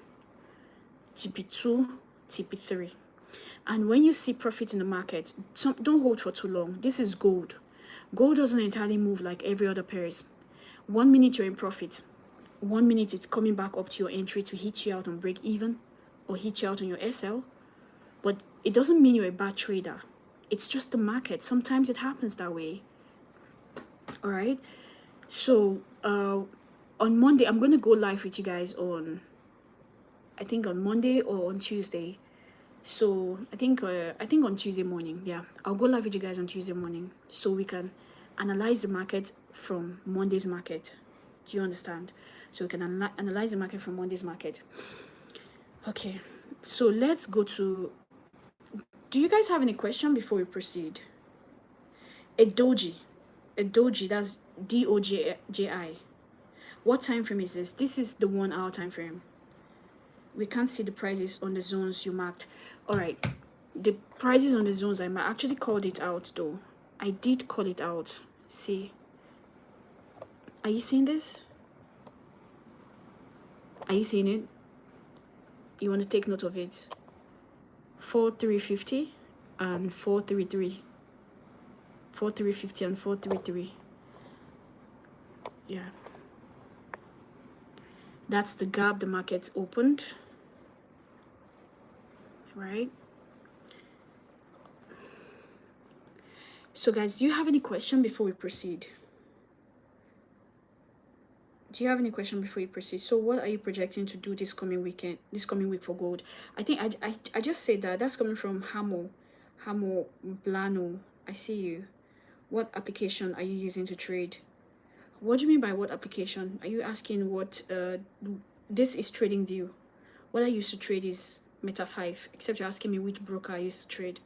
TP2, TP3. And when you see profit in the market, don't hold for too long. This is gold. Gold doesn't entirely move like every other pairs. 1 minute you're in profit. 1 minute it's coming back up to your entry to hit you out on break even or hit you out on your SL. But it doesn't mean you're a bad trader. It's just the market. Sometimes it happens that way. All right. So on Monday, I'm going to go live with you guys I think on Monday or on Tuesday. So I think on Tuesday morning. Yeah, I'll go live with you guys on Tuesday morning so we can analyze the market from Monday's market. Do you understand? So we can analyze the market from Monday's market. Okay, so let's go to... Do you guys have any question before we proceed? A doji, that's DOJI. What time frame is this? This is the 1 hour time frame. We can't see the prices on the zones you marked. All right, the prices on the zones I actually called it out though. I did call it out. See, are you seeing this? Are you seeing it? You want to take note of it. 4,350 and 433. 4,350 and 433. Yeah, that's the gap the market's opened. Right. So guys, do you have any question before we proceed? Do you have any question before you proceed? So what are you projecting to do this coming week for gold? I think I just said that's coming from Hamo Blano. I see you. What application are you using to trade? What do you mean by what application? Are you asking what this is TradingView? What I used to trade is Meta 5, except you're asking me which broker I used to trade.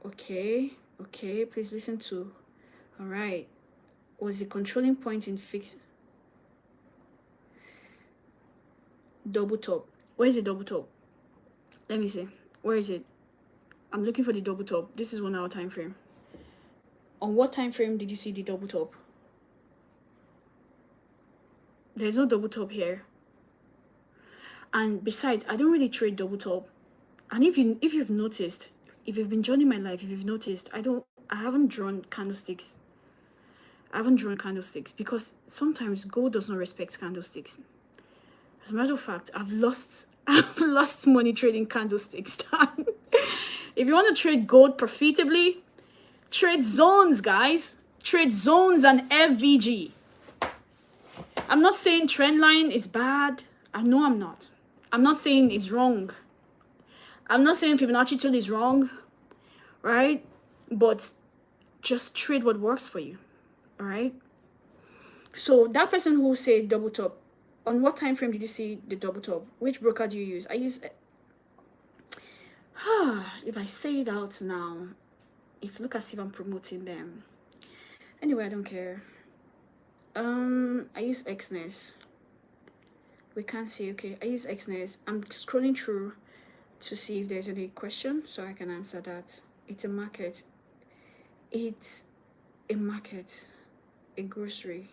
Okay, please listen to. All right, was the controlling point in fixed double top? Where is the double top? Let me see. Where is it? I'm looking for the double top. This is 1 hour time frame. On what time frame did you see the double top? There's no double top here. And besides, I don't really trade double top. And if you've noticed, if you've been joining my life, if you've noticed, I haven't drawn candlesticks. I haven't drawn candlesticks because sometimes gold does not respect candlesticks. As a matter of fact, I've lost money trading candlesticks. If you want to trade gold profitably, trade zones, guys. Trade zones and FVG. I'm not saying trend line is bad. I know I'm not. I'm not saying it's wrong. I'm not saying Fibonacci tool is wrong, right? But just trade what works for you, all right? So that person who said double top, on what time frame did you see the double top? Which broker do you use? I use... if I say it out now, it look as if I'm promoting them. Anyway, I don't care. I use XNES. We can't see. Okay, I use XNES. I'm scrolling through to see if there's any question so I can answer that. It's a market. It's a market. A grocery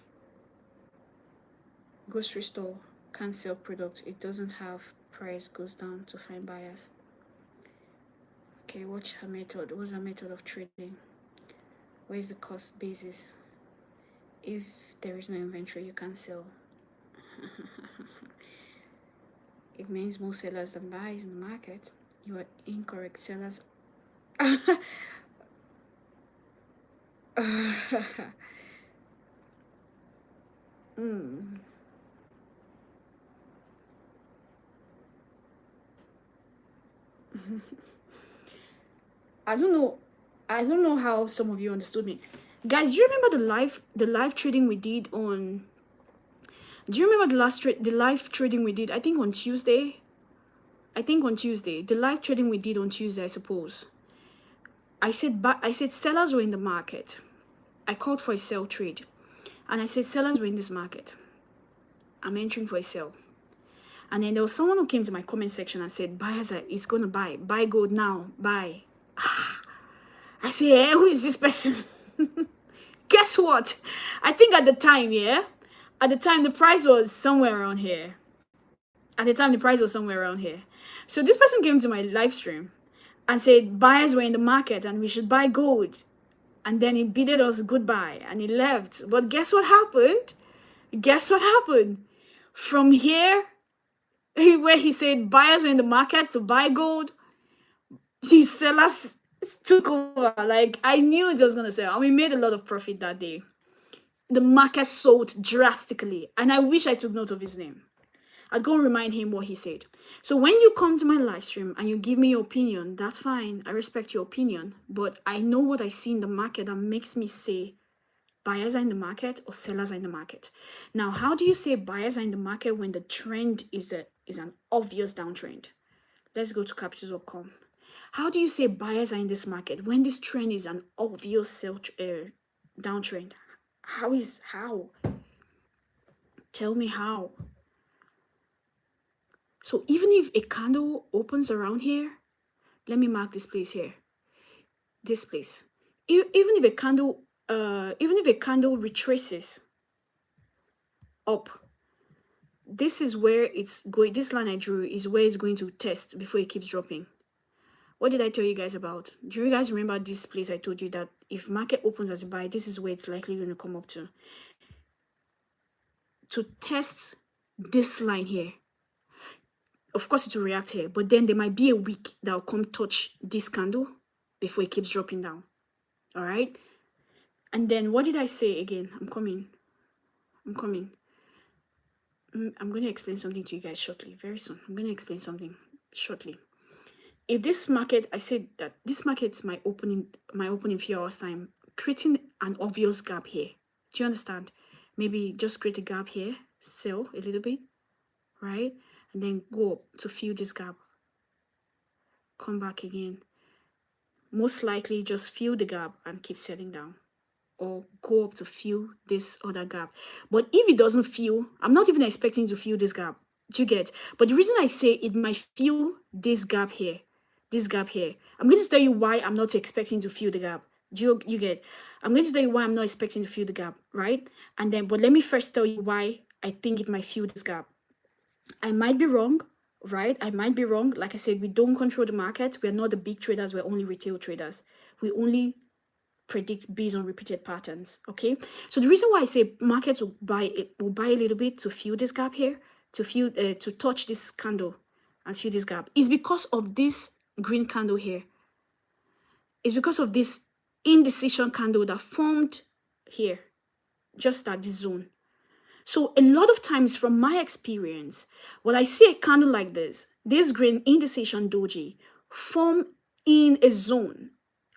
store can't sell product. It doesn't have price goes down to find buyers. Okay, what's her method? What's her method of trading? Where is the cost basis? If there is no inventory, you can't sell. It means more sellers than buyers in the market. You are incorrect. Sellers. I don't know. I don't know how some of you understood me. Guys, do you remember the live trading we did on do you remember the live trading we did? I think on Tuesday. The live trading we did on Tuesday, I suppose. I said sellers were in the market. I called for a sell trade. And I said sellers were in this market. I'm entering for a sell. And then there was someone who came to my comment section and said, buyers is going to buy. Buy gold now. Buy. I say, hey, who is this person? Guess what? I think at the time, the price was somewhere around here. So this person came to my live stream and said buyers were in the market and we should buy gold. And then he bidded us goodbye and he left. But guess what happened? From here, where he said buyers are in the market to buy gold, the sellers took over. Like, I knew it was going to sell. And we made a lot of profit that day. The market sold drastically. And I wish I took note of his name. I'd go and remind him what he said. So when you come to my live stream and you give me your opinion, that's fine. I respect your opinion. But I know what I see in the market that makes me say buyers are in the market or sellers are in the market. Now, how do you say buyers are in the market when the trend is an obvious downtrend? Let's go to capital.com. How do you say buyers are in this market when this trend is an obvious downtrend? How? Tell me how. So even if a candle opens around here, let me mark this place here. This place. Even if a candle retraces up, this is where it's going. This line I drew is where it's going to test before it keeps dropping. What did I tell you guys about? Do you guys remember this place I told you that if market opens as a buy, this is where it's likely going to come up to test this line here. Of course, it will react here, but then there might be a wick that will come touch this candle before it keeps dropping down. All right? And then what did I say again? I'm coming. I'm going to explain something to you guys shortly, very soon. I'm going to explain something shortly. If this market, I said that this market's my opening few hours time, creating an obvious gap here. Do you understand? Maybe just create a gap here, sell a little bit, right? And then go up to fill this gap. Come back again. Most likely just fill the gap and keep selling down. Or go up to fill this other gap. But if it doesn't fill, I'm not even expecting to fill this gap. Do you get? But the reason I say it might fill this gap here, I'm going to tell you why I'm not expecting to fill the gap. Do you get? I'm going to tell you why I'm not expecting to fill the gap, right? And then, but let me first tell you why I think it might fill this gap. I might be wrong, right? I might be wrong. Like I said, we don't control the market. We're not the big traders. We're only retail traders. We only predict based on repeated patterns. Okay, so the reason why I say markets will buy a little bit to fill this gap here, to touch this candle and fill this gap, is because of this green candle here. It's because of this indecision candle that formed here, just at this zone. So a lot of times from my experience, when I see a candle like this green indecision doji form in a zone,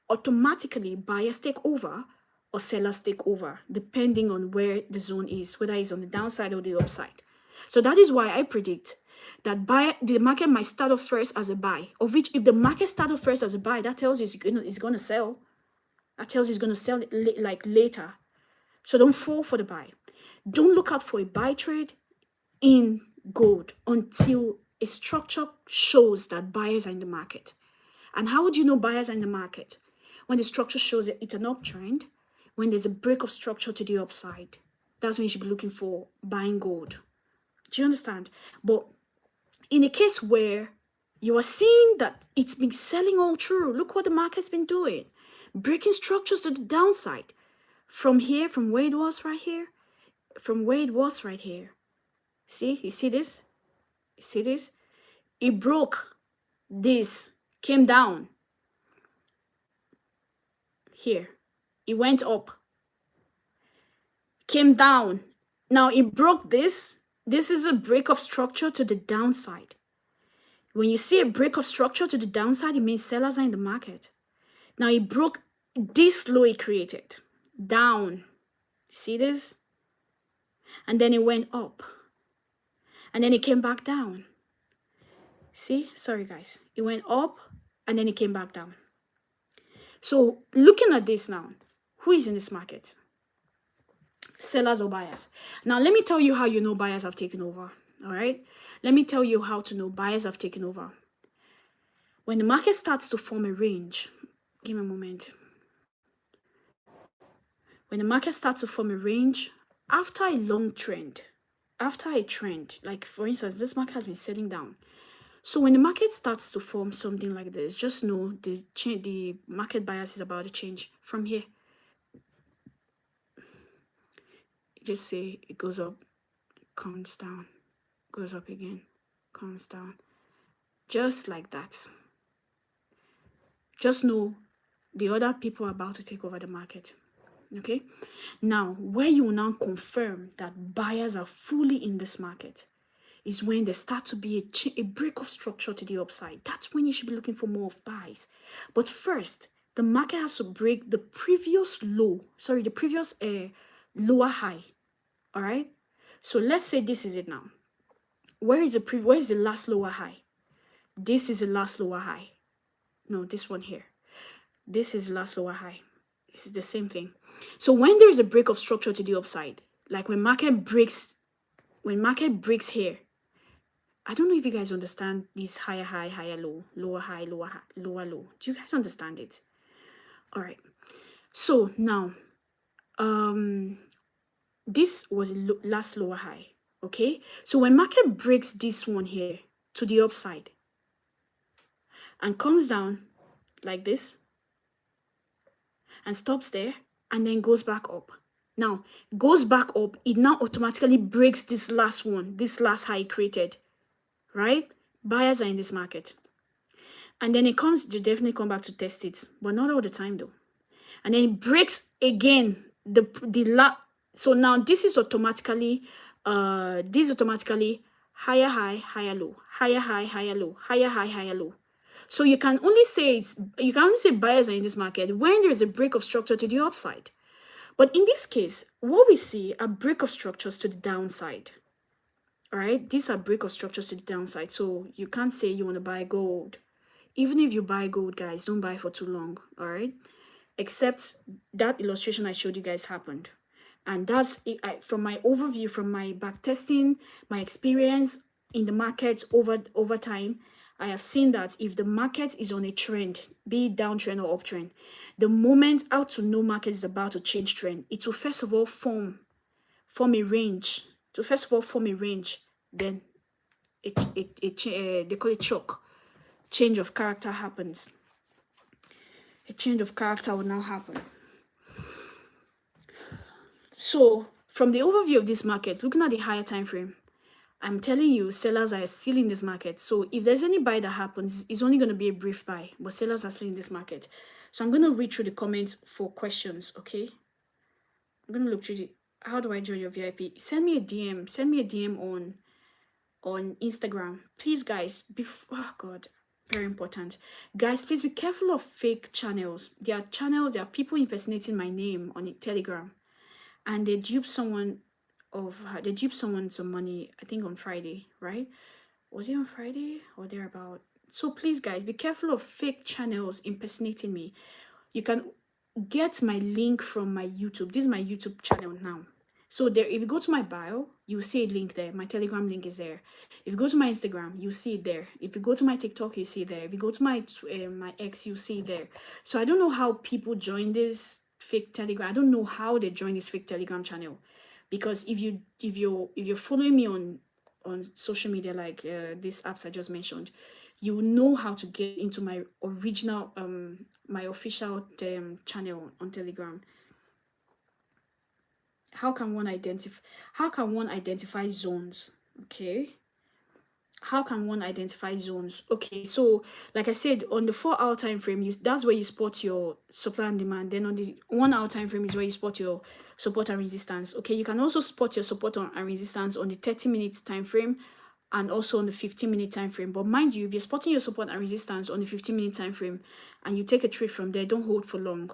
automatically buyers take over or sellers take over, depending on where the zone is, whether it's on the downside or the upside. So that is why I predict that the market might start off first as a buy, of which if the market started off first as a buy, that tells you it's going to sell. That tells you it's going to sell like later. So don't fall for the buy. Don't look out for a buy trade in gold until a structure shows that buyers are in the market. And how would you know buyers are in the market? When the structure shows that it's an uptrend, when there's a break of structure to the upside, that's when you should be looking for buying gold. Do you understand? But in a case where you are seeing that it's been selling all through, look what the market's been doing. Breaking structures to the downside. From here, from where it was right here, from where it was right here. See, you see this? You see this? It broke this, came down. Here. It went up. Came down. Now it broke this. This is a break of structure to the downside. When you see a break of structure to the downside, it means sellers are in the market. Now it broke this low it created. Down. See this? And then it went up. And then it came back down. See? Sorry, guys. It went up and then it came back down. So looking at this now, who is in this market? Sellers or buyers? Now, let me tell you how you know buyers have taken over. All right? Let me tell you how to know buyers have taken over. When the market starts to form a range, give me a moment. When the market starts to form a range, after a long trend, after a trend, like for instance, this market has been selling down. So when the market starts to form something like this, just know the market bias is about to change from here. Just say it goes up, comes down, goes up again, comes down. Just like that. Just know the other people are about to take over the market. Okay? Now, where you will now confirm that buyers are fully in this market is when there start to be a break of structure to the upside. That's when you should be looking for more of buys. But first, the market has to break the previous low, the previous lower high. All right? So let's say this is it now. Where is the last lower high? This is the last lower high. No, this one here. This is the last lower high. This is the same thing. So when there is a break of structure to the upside, like when market breaks here, I don't know if you guys understand this higher high, higher low, lower high, lower high, lower low. Do you guys understand it? All right. So now, this was last lower high. Okay. So when market breaks this one here to the upside and comes down like this and stops there and then goes back up. Now, goes back up, it now automatically breaks this last one, this last high created, right? Buyers are in this market. And then it comes to definitely come back to test it, but not all the time though. And then it breaks again, so now this is automatically higher high, higher low, higher high, higher low, higher high, higher low. So you can only say buyers are in this market when there is a break of structure to the upside. But in this case, what we see are break of structures to the downside. All right, these are break of structures to the downside. So you can't say you want to buy gold. Even if you buy gold, guys, don't buy for too long. All right, except that illustration I showed you guys happened. And that's it. From my overview, from my backtesting, my experience in the market over time, I have seen that if the market is on a trend, be it downtrend or uptrend, the moment how to know market is about to change trend, it will first of all form a range. To first of all form a range, then they call it shock. Change of character happens. A change of character will now happen. So from the overview of this market, looking at the higher time frame, I'm telling you, sellers are still in this market. So if there's any buy that happens, it's only going to be a brief buy, but sellers are still in this market. So I'm going to read through the comments for questions, okay? I'm going to look through how do I join your VIP? Send me a DM on Instagram. Please, guys, oh God, very important. Guys, please be careful of fake channels. There are people impersonating my name on Telegram, and they dupe someone some money, I think on Friday, right? Was it on Friday or thereabout? So please, guys, be careful of fake channels impersonating me. You can get my link from my YouTube. This is my YouTube channel now. So there, if you go to my bio, you'll see a link there. My Telegram link is there. If you go to my Instagram, you'll see it there. If you go to my TikTok, you see it there. If you go to my X, you see it there. So I don't know how people join this fake Telegram. I don't know how they join this fake Telegram channel, because if you're following me on social media like these apps I just mentioned, you will know how to get into my original my official channel on Telegram. How can one identify zones? Okay, how can one identify zones? Okay, so like I said, on the 4-hour time frame, that's where you spot your supply and demand. Then on the 1-hour time frame is where you spot your support and resistance. Okay, you can also spot your support and resistance on the 30-minute time frame and also on the 15-minute time frame. But mind you, if you're spotting your support and resistance on the 15-minute time frame and you take a trade from there, don't hold for long.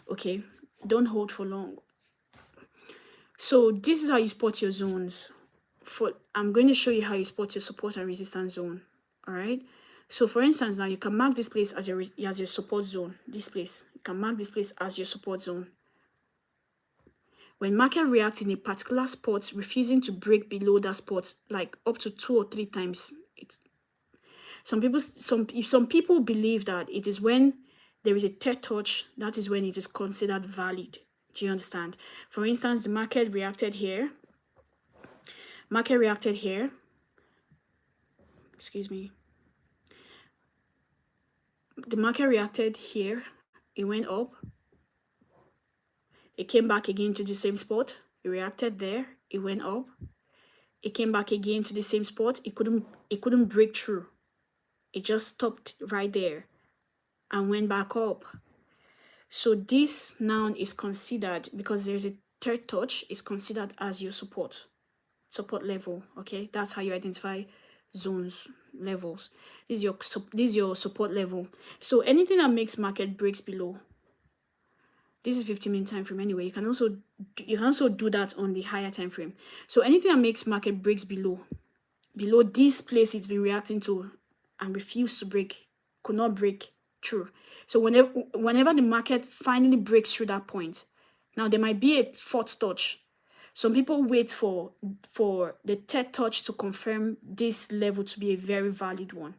Okay, don't hold for long. So this is how you spot your zones. I'm going to show you how you spot your support and resistance zone. All right. So for instance, now you can mark this place as your support zone. This place, you can mark this place as your support zone. When market reacts in a particular spot, refusing to break below that spot, like up to 2 or 3 times, some people believe that it is when there is a third touch, that is when it is considered valid. Do you understand? For instance, the market reacted here. Excuse me. The market reacted here. It went up. It came back again to the same spot. It reacted there. It went up. It came back again to the same spot. It couldn't break through. It just stopped right there and went back up. So this now is considered, because there's a third touch, is considered as your support level. Okay, that's how you identify zones, levels. This is your support level. So anything that makes market breaks below, this is 15-minute time frame anyway. You can also do that on the higher time frame. So anything that makes market breaks below this place it's been reacting to and refused to break, could not break through. So whenever the market finally breaks through that point, now there might be a fourth touch. Some people wait for the third touch to confirm this level to be a very valid one.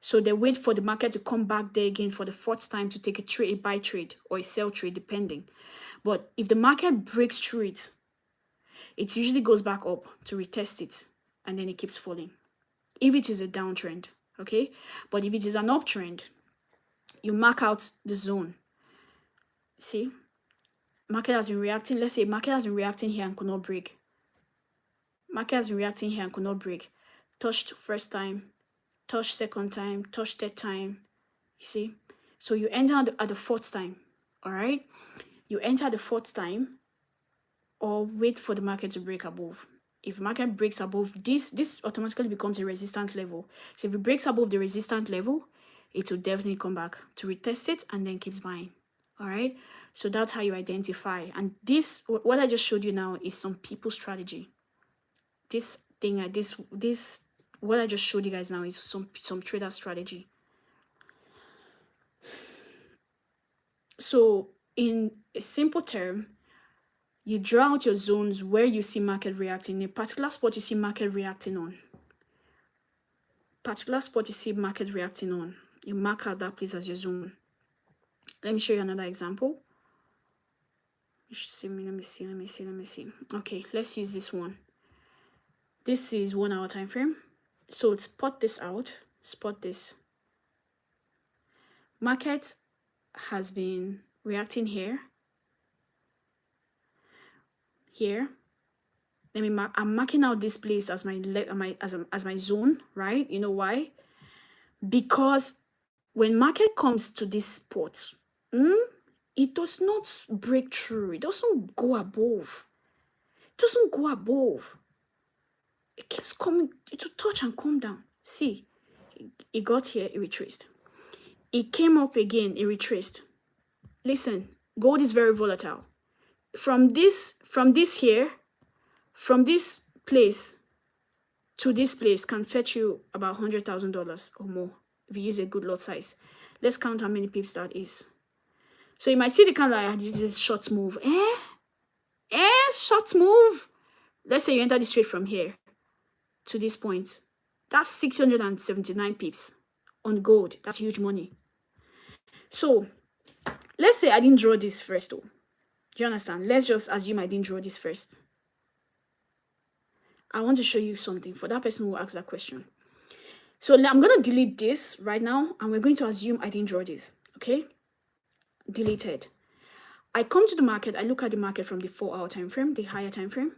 So they wait for the market to come back there again for the fourth time to take a trade, a buy trade or a sell trade, depending. But if the market breaks through it, it usually goes back up to retest it, and then it keeps falling. If it is a downtrend, okay? But if it is an uptrend, you mark out the zone. See? Market has been reacting. Let's say market has been reacting here and could not break. Market has been reacting here and could not break. Touched first time, touched second time, touched third time. You see? So you enter at the fourth time. All right? You enter the fourth time or wait for the market to break above. If market breaks above this automatically becomes a resistance level. So if it breaks above the resistance level, it will definitely come back to retest it and then keeps buying. All right. So that's how you identify. And this, what I just showed you now, is some people's strategy. This thing, what I just showed you guys now is some trader strategy. So in a simple term, you draw out your zones where you see market reacting. In a particular spot you see market reacting on. You mark out that place as your zone. Let me show you another example. Let me see. Okay, let's use this one. This is 1 hour time frame. So spot this out. Spot this. Market has been reacting here. Here. I'm marking out this place as my zone, right? You know why? Because when market comes to this spot, it does not break through. It doesn't go above. It keeps coming. It will touch and come down. See, it got here, it retraced. It came up again, it retraced. Listen, gold is very volatile. From this place to this place can fetch you about $100,000 or more if you use a good lot size. Let's count how many pips that is. So you might see the kind of like this is short move. short move. Let's say you enter this trade from here to this point. That's 679 pips on gold. That's huge money. So let's say I didn't draw this first though. Do you understand? Let's just assume I didn't draw this first. I want to show you something for that person who asked that question. So I'm going to delete this right now, and we're going to assume I didn't draw this, okay? Deleted. I come to the market, I look at the market from the 4-hour time frame, the higher time frame.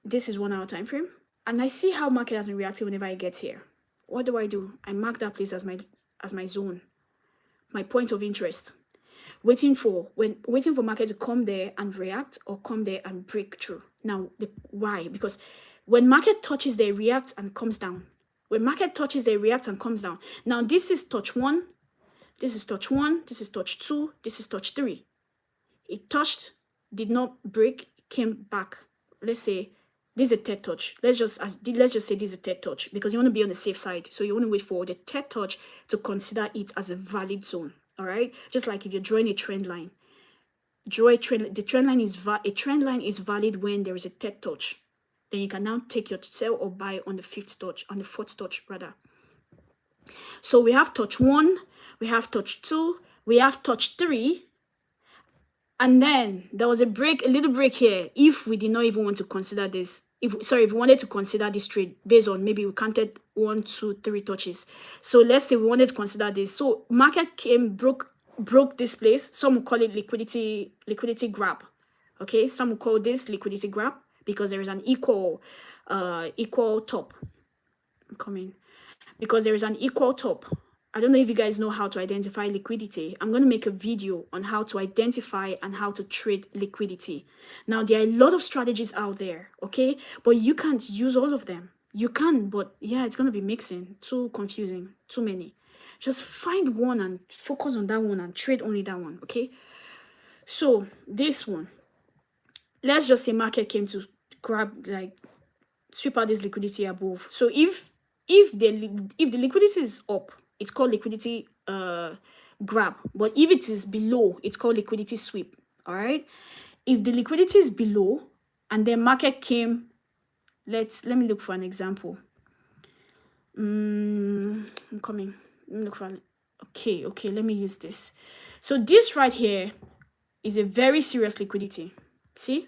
This is 1-hour time frame, and I see how market has been reacting whenever I get here. What do? I mark that place as my zone, my point of interest. Waiting for market to come there and react, or come there and break through. Now, why? Because when market touches, they react and comes down. When market touches, they react and comes down. Now, this is touch 1, this is touch 1, this is touch 2, this is touch 3. It touched, did not break, came back. Let's say this is a third touch. Let's just say this is a third touch, because you want to be on the safe side. So you want to wait for the third touch to consider it as a valid zone. All right, just like if you're drawing a trend line, draw a trend. The trend line is valid when there is a third touch. Then you can now take your sell or buy on the fourth touch rather. So we have touch 1, we have touch 2, we have touch 3, and then there was a little break here. If we did not even want to consider this, if we wanted to consider this trade based on maybe we counted 1, 2, 3 touches. So let's say we wanted to consider this. So market came, broke this place. Some will call it liquidity grab. Okay, some will call this liquidity grab because there is an equal top. I'm coming. Because there is an equal top. I don't know if you guys know how to identify liquidity. I'm going to make a video on how to identify and how to trade liquidity. Now, there are a lot of strategies out there, okay? But you can't use all of them. You can, but yeah, it's going to be mixing. Too confusing. Too many. Just find one and focus on that one and trade only that one, okay? So, this one. Let's just say market came to grab, like, sweep out this liquidity above. So, if the liquidity is up, it's called liquidity grab. But if it is below, it's called liquidity sweep. All right. If the liquidity is below and then market came, let me look for an example. I'm coming. Let me look for. Okay. Let me use this. So this right here is a very serious liquidity. See,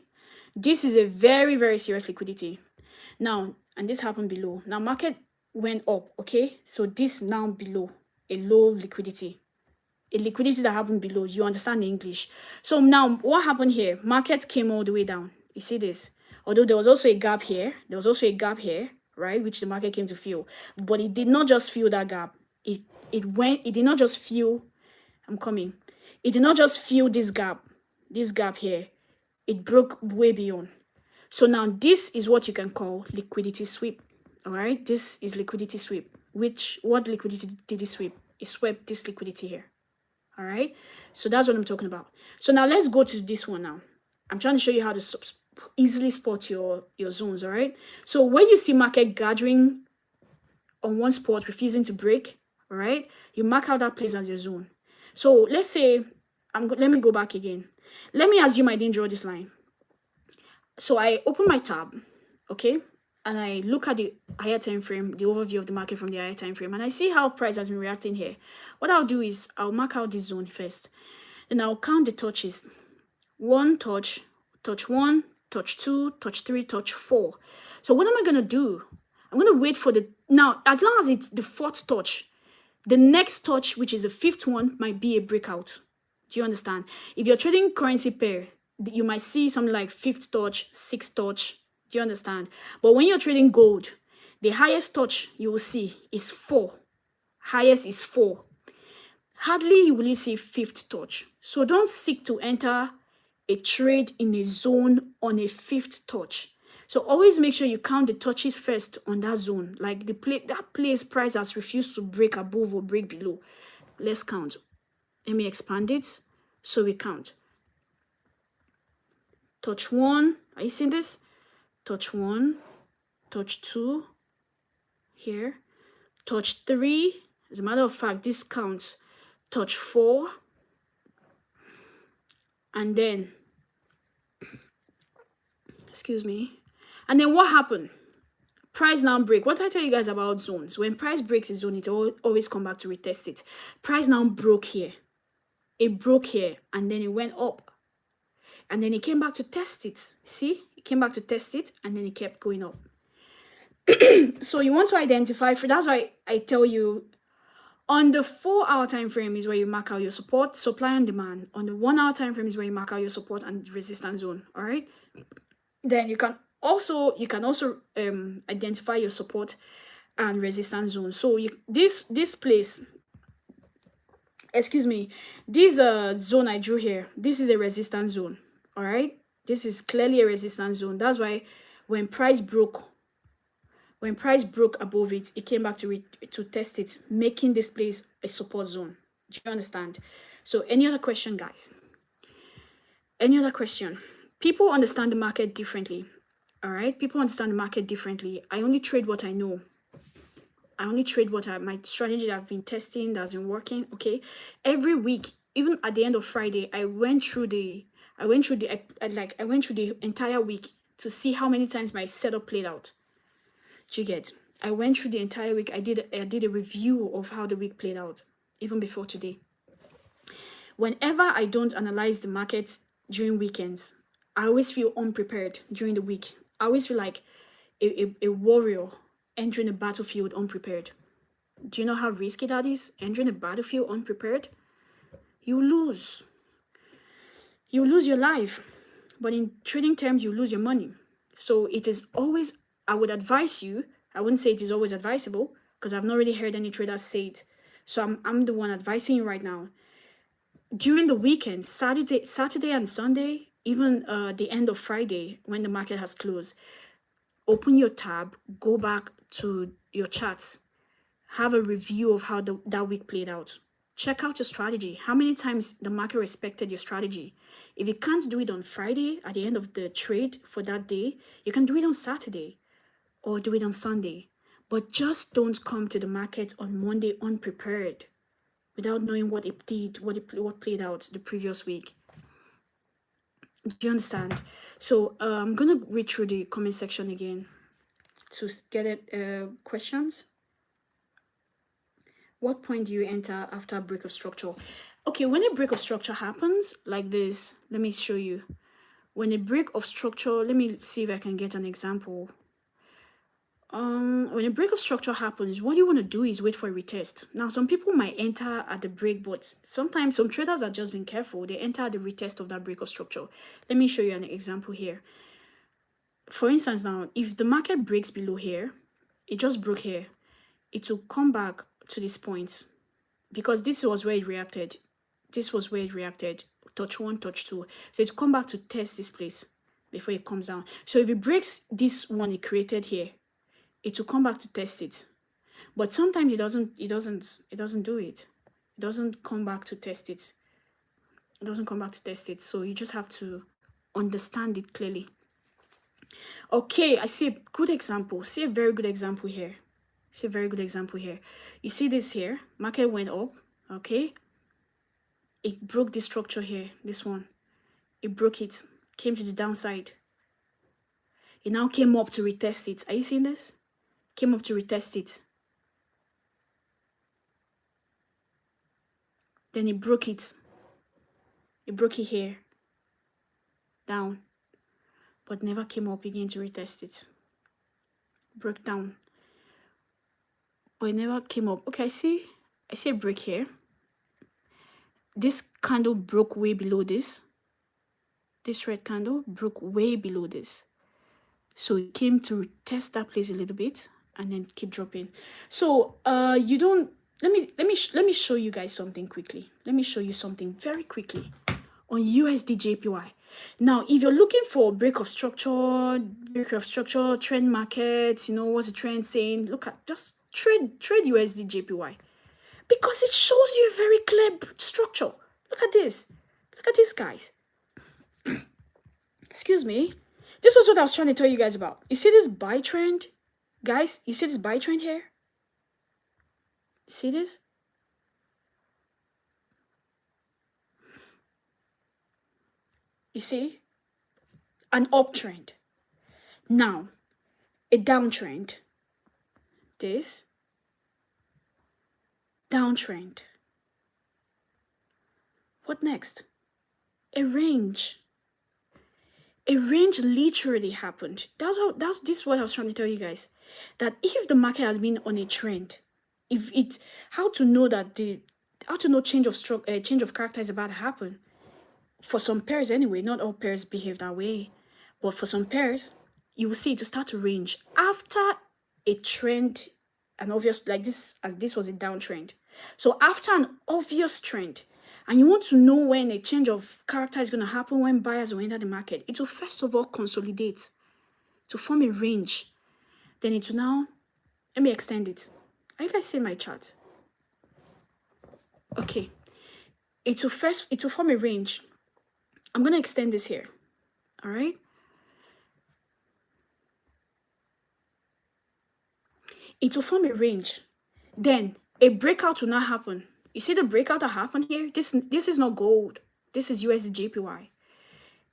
this is a very, very serious liquidity. Now, and this happened below. Now market went up, okay? So this now below, a low liquidity. A liquidity that happened below. You understand English. So now what happened here? Market came all the way down. You see this? Although there was also a gap here. Right? Which the market came to fill. But it did not just fill that gap. It did not just fill. I'm coming. It did not just fill this gap here. It broke way beyond. So now this is what you can call liquidity sweep. All right, this is liquidity sweep. What liquidity did it sweep? It swept this liquidity here. All right, so that's what I'm talking about. So now let's go to this one now. I'm trying to show you how to easily spot your zones. All right, so when you see market gathering on one spot, refusing to break, all right, you mark out that place as your zone. So let's say let me go back again. Let me assume I didn't draw this line. So I open my tab, okay, and I look at the higher time frame, the overview of the market from the higher time frame, and I see how price has been reacting here. What I'll do is I'll mark out this zone first, and I'll count the touches. 1 touch, touch 1, touch 2, touch 3, touch 4. So what am I gonna do? I'm gonna wait for now, as long as it's the 4th touch, the next touch, which is the 5th one, might be a breakout. Do you understand? If you're trading currency pair, you might see something like 5th touch, 6th touch. Do you understand? But when you're trading gold, the highest touch you will see is 4. Highest is 4. Hardly will you see 5th touch. So don't seek to enter a trade in a zone on a 5th touch. So always make sure you count the touches first on that zone. Like that place price has refused to break above or break below. Let's count. Let me expand it so we count. Touch 1, are you seeing this? Touch 1, touch 2, here. Touch 3, as a matter of fact, this counts. Touch 4, and then Excuse me. And then what happened? Price now break. What I tell you guys about zones? When price breaks a zone, it always come back to retest it. Price now broke here. It broke here and then it went up. And then it came back to test it. See? It came back to test it and then it kept going up. So you want to identify, that's why I tell you on the 4-hour time frame is where you mark out your support, supply and demand. On the 1-hour time frame is where you mark out your support and resistance zone. All right. Then you can also identify your support and resistance zone. So this place, excuse me, this zone I drew here, this is a resistance zone. All right. This is clearly a resistance zone. That's why when price broke above it, it came back to test it, making this place a support zone. Do you understand? So any other question, guys? Any other question? People understand the market differently. All right? People understand the market differently. I only trade what I know. I only trade my strategy that I've been testing, that's been working. Okay. Every week, even at the end of Friday, I went through the entire week to see how many times my setup played out. Do you get? I went through the entire week. I did a review of how the week played out, even before today. Whenever I don't analyze the markets during weekends, I always feel unprepared during the week. I always feel like a warrior entering a battlefield unprepared. Do you know how risky that is? Entering a battlefield unprepared? You lose. You lose your life. But in trading terms, you lose your money. So it is always, I would advise you, I wouldn't say it is always advisable because I've not really heard any traders say it. So I'm the one advising you right now. During the weekend, Saturday and Sunday, even the end of Friday when the market has closed, open your tab, go back to your charts, have a review of how that week played out. Check out your strategy. How many times the market respected your strategy? If you can't do it on Friday at the end of the trade for that day, you can do it on Saturday or do it on Sunday. But just don't come to the market on Monday unprepared without knowing what it did, what played out the previous week. Do you understand? So I'm going to read through the comment section again to get it questions. What point do you enter after a break of structure? Okay, when a break of structure happens like this, let me show you. When a break of structure, let me see if I can get an example. When a break of structure happens, what you want to do is wait for a retest. Now, some people might enter at the break, but sometimes some traders are just being careful. They enter at the retest of that break of structure. Let me show you an example here. For instance, now, if the market breaks below here, it just broke here, it will come back to this point because this was where it reacted. This was where it reacted. Touch 1, touch 2. So it's come back to test this place before it comes down. So if it breaks this one it created here, it will come back to test it. But sometimes it doesn't do it. It doesn't come back to test it. It doesn't come back to test it. So you just have to understand it clearly. Okay, I see a good example. See a very good example here. See a very good example here. You see this here? Market went up. Okay. It broke this structure here. This one. It broke it. Came to the downside. It now came up to retest it. Are you seeing this? Came up to retest it. Then it broke it. It broke it here. Down. But never came up again to retest it. Broke down. But it never came up. Okay, I see a break here. This candle broke way below this. This red candle broke way below this. So it came to test that place a little bit and then keep dropping. So you don't, let me show you guys something quickly. Let me show you something very quickly on USD JPY. Now, if you're looking for break of structure, trend markets, what's the trend saying? Look at, just trade USD JPY because it shows you a very clear structure. Look at this. Look at this, guys. Excuse me. This was what I was trying to tell you guys about. You see this buy trend? Guys, you see this buy trend here? See this? You see? An uptrend. Now, a downtrend. This downtrend. What next? A range. A range literally happened. This is what I was trying to tell you guys. That if the market has been on a trend, if it, how to know change of character is about to happen. For some pairs anyway, not all pairs behave that way, but for some pairs, you will see it to start to range after a trend, an obvious, like this, as this was a downtrend. So after an obvious trend, and you want to know when a change of character is going to happen, when buyers will enter the market, it will first of all consolidate to form a range. Then it will now, let me extend it. Are you guys seeing my chart? Okay. It will form a range. I'm going to extend this here. All right. It will form a range. Then a breakout will not happen. You see the breakout that happened here? This is not gold. This is USD/JPY.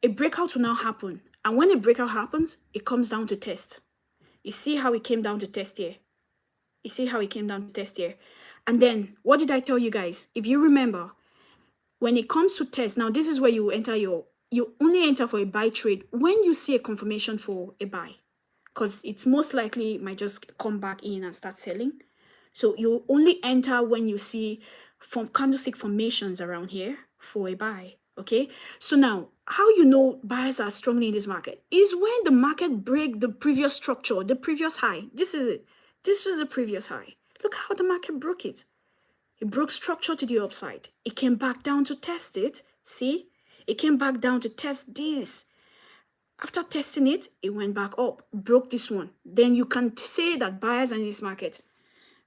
A breakout will now happen. And when a breakout happens, it comes down to test. You see how it came down to test here? You see how it came down to test here? And then, what did I tell you guys? If you remember, when it comes to test, now this is where you only enter for a buy trade when you see a confirmation for a buy. Because it's most likely it might just come back in and start selling. So you only enter when you see candlestick formations around here for a buy. Okay, so now how you know buyers are strongly in this market is when the market break the previous structure, the previous high. This is it. This is the previous high. Look how the market broke it. It broke structure to the upside. It came back down to test it. See, it came back down to test this. After testing it, it went back up, broke this one. Then you can say that buyers are in this market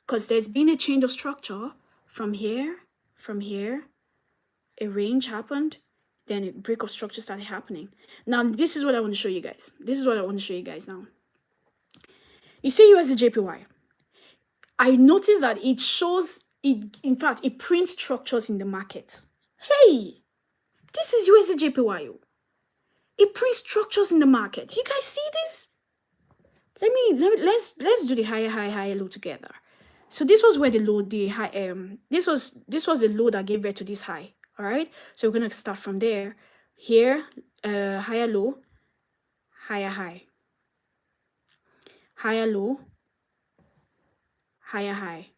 because there's been a change of structure from here, a range happened, then a break of structure started happening. Now, this is what I want to show you guys. This is what I want to show you guys now. You see USD/JPY. I noticed that it shows, in fact, it prints structures in the market. Hey, this is USD/JPY. It prints structures in the market. You guys see this? Let's do the higher low together. So this was where the low, this was the low that gave birth to this high. All right. So we're gonna start from there. Here, higher low, higher high, higher low, higher high,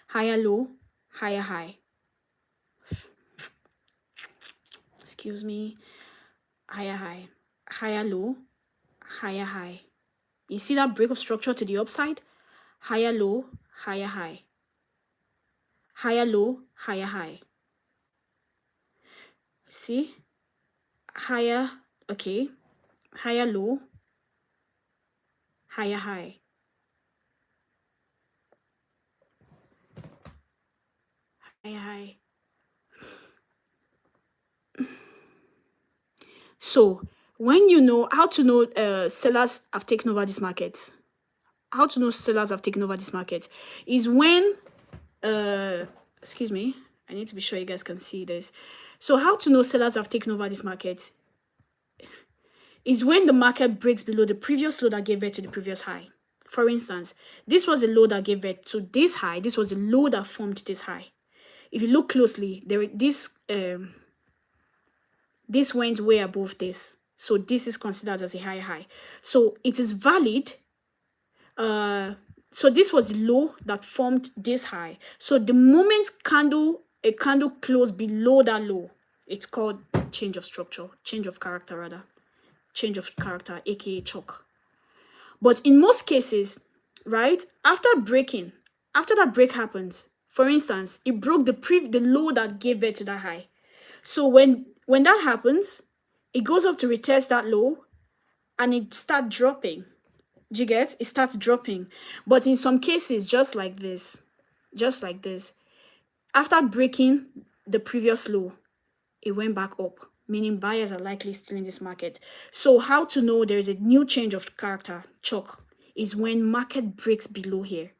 higher low, higher high. Excuse me. Higher high, higher low, higher high. You see that break of structure to the upside? Higher low, higher high. Higher low, higher high. See? Higher, okay. Higher low, higher high. Higher high. So when you know how to know sellers have taken over this market, how to know sellers have taken over this market is when excuse me, I need to be sure you guys can see this. So how to know sellers have taken over this market is when the market breaks below the previous low that gave birth to the previous high. For instance, this was a low that gave birth to this high. This was a low that formed this high. If you look closely, this went way above this. So this is considered as a high high. So it is valid. So this was the low that formed this high. So the moment a candle closed below that low, it's called change of structure, change of character rather. Change of character, aka chalk. But in most cases, right, after that break happens, for instance, it broke the low that gave birth to that high. So when that happens, it goes up to retest that low and it starts dropping. Do you get? It starts dropping. But in some cases, just like this, after breaking the previous low, it went back up, meaning buyers are likely still in this market. So how to know there is a new change of character, chalk, is when market breaks below here.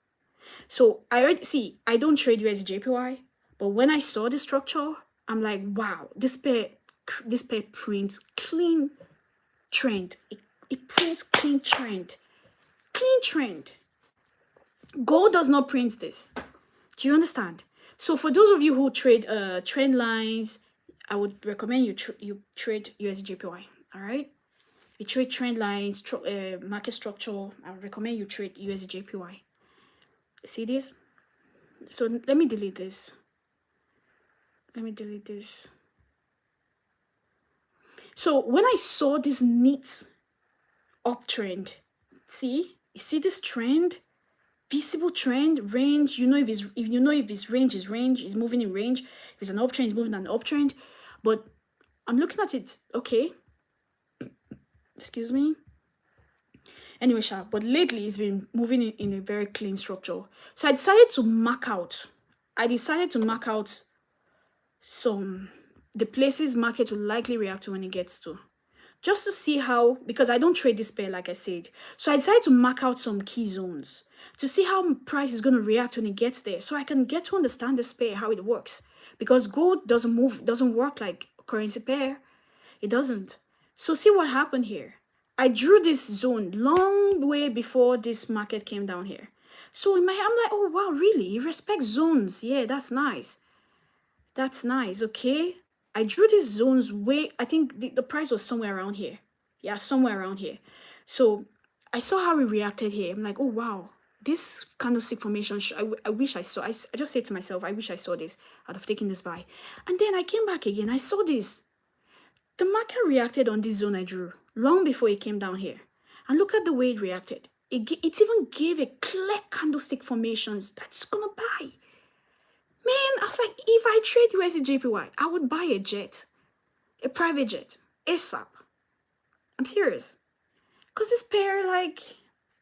So I don't trade USD/JPY, but when I saw the structure, I'm like, wow, this pair prints clean trend. It prints clean trend. Clean trend. Gold does not print this. Do you understand? So for those of you who trade trend lines, I would recommend you trade USJPY. All right. You trade trend lines, market structure. I would recommend you trade USJPY. See this? So let me delete this. Let me delete this. So when I saw this neat uptrend, see, you see this trend, visible trend, range. You know if it's range is moving in range. If it's an uptrend, it's moving an uptrend. But I'm looking at it. Okay. Excuse me. Anyway, sharp. But lately it's been moving in a very clean structure. So I decided to mark out. The places market will likely react to when it gets to. Just to see how, because I don't trade this pair, like I said. So I decided to mark out some key zones to see how price is going to react when it gets there. So I can get to understand this pair, how it works. Because gold doesn't work like currency pair. It doesn't. So see what happened here. I drew this zone long way before this market came down here. So in my head, I'm like, oh, wow, really? It respects zones. Yeah, that's nice. That's nice, okay? I drew these zones way, I think the price was somewhere around here. Yeah, somewhere around here. So I saw how it reacted here. I'm like, oh, wow. This candlestick formation, I wish I saw. I just said to myself, I wish I saw this. I'd have taken this buy. And then I came back again. I saw this. The market reacted on this zone I drew long before it came down here. And look at the way it reacted. It even gave a clear candlestick formations that's going to buy. Man, I was like, if I trade USDJPY, I would buy a jet, a private jet, ASAP. I'm serious. Because this pair, like,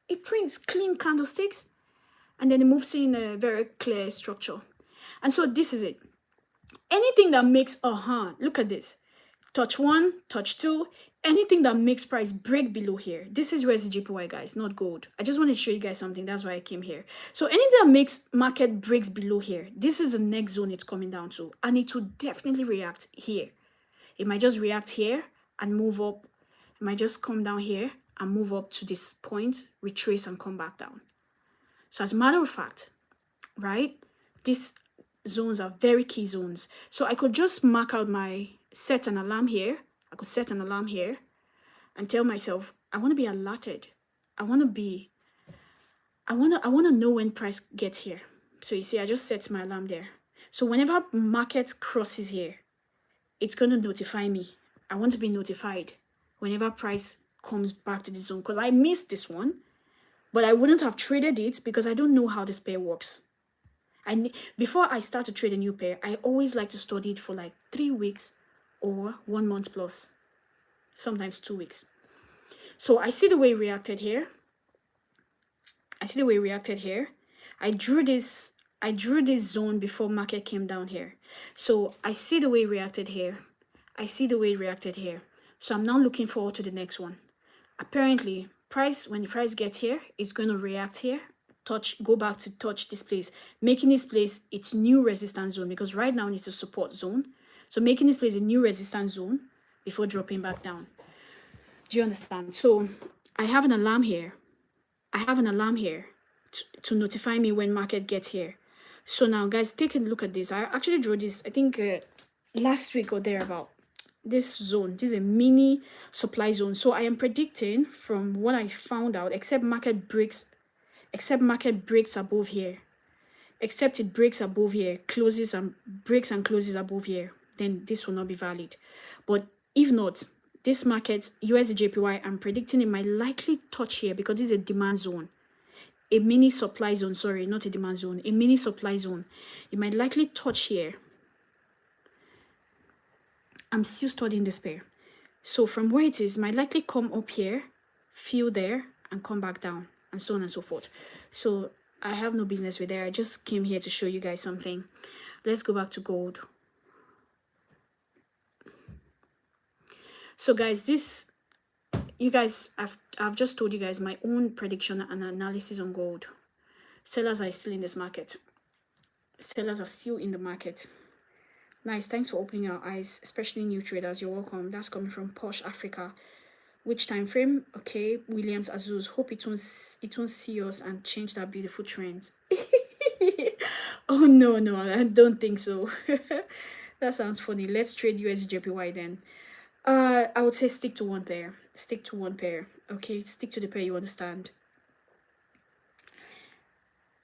it prints clean candlesticks and then it moves in a very clear structure. And so this is it. Anything that makes, look at this. Touch 1, touch 2, anything that makes price break below here. This is USDJPY, guys, not gold. I just wanted to show you guys something. That's why I came here. So anything that makes market breaks below here, this is the next zone it's coming down to. And it will definitely react here. It might just react here and move up. It might just come down here and move up to this point, retrace and come back down. So as a matter of fact, right, these zones are very key zones. So I could just mark out set an alarm here. I could set an alarm here and tell myself, I want to be alerted. I want to know when price gets here. So you see, I just set my alarm there. So whenever market crosses here, it's going to notify me. I want to be notified whenever price comes back to the zone, because I missed this one, but I wouldn't have traded it because I don't know how this pair works. Before I start to trade a new pair, I always like to study it for like 3 weeks or 1 month plus, sometimes 2 weeks. So I see the way it reacted here. I drew this zone before market came down here. So I see the way it reacted here. So I'm now looking forward to the next one. Apparently, when the price gets here, it's going to react here, go back to touch this place, making this place its new resistance zone, because right now it's a support zone. So making this place a new resistance zone before dropping back down. Do you understand? So I have an alarm here. To notify me when market gets here. So now, guys, take a look at this. I actually drew this, I think, last week or thereabout. This zone, this is a mini supply zone. So I am predicting, from what I found out, except market breaks above here, except it breaks above here, breaks and closes above here, then this will not be valid. But if not, this market, USDJPY, I'm predicting it might likely touch here because this is a demand zone. A mini supply zone, sorry, not a demand zone, a mini supply zone. It might likely touch here. I'm still studying this pair. So from where it is, might likely come up here, fill there, and come back down, and so on and so forth. So I have no business with there. I just came here to show you guys something. Let's go back to gold. So guys, I've just told you guys my own prediction and analysis on gold. Sellers are still in this market. Sellers are still in the market. Nice, thanks for opening our eyes, especially new traders. You're welcome. That's coming from Posh Africa. Which time frame? Okay, Williams Azuz. Hope it won't see us and change that beautiful trend. Oh no, no, I don't think so. That sounds funny. Let's trade USJPY then. I would say stick to one pair. Stick to one pair. Okay, stick to the pair you understand.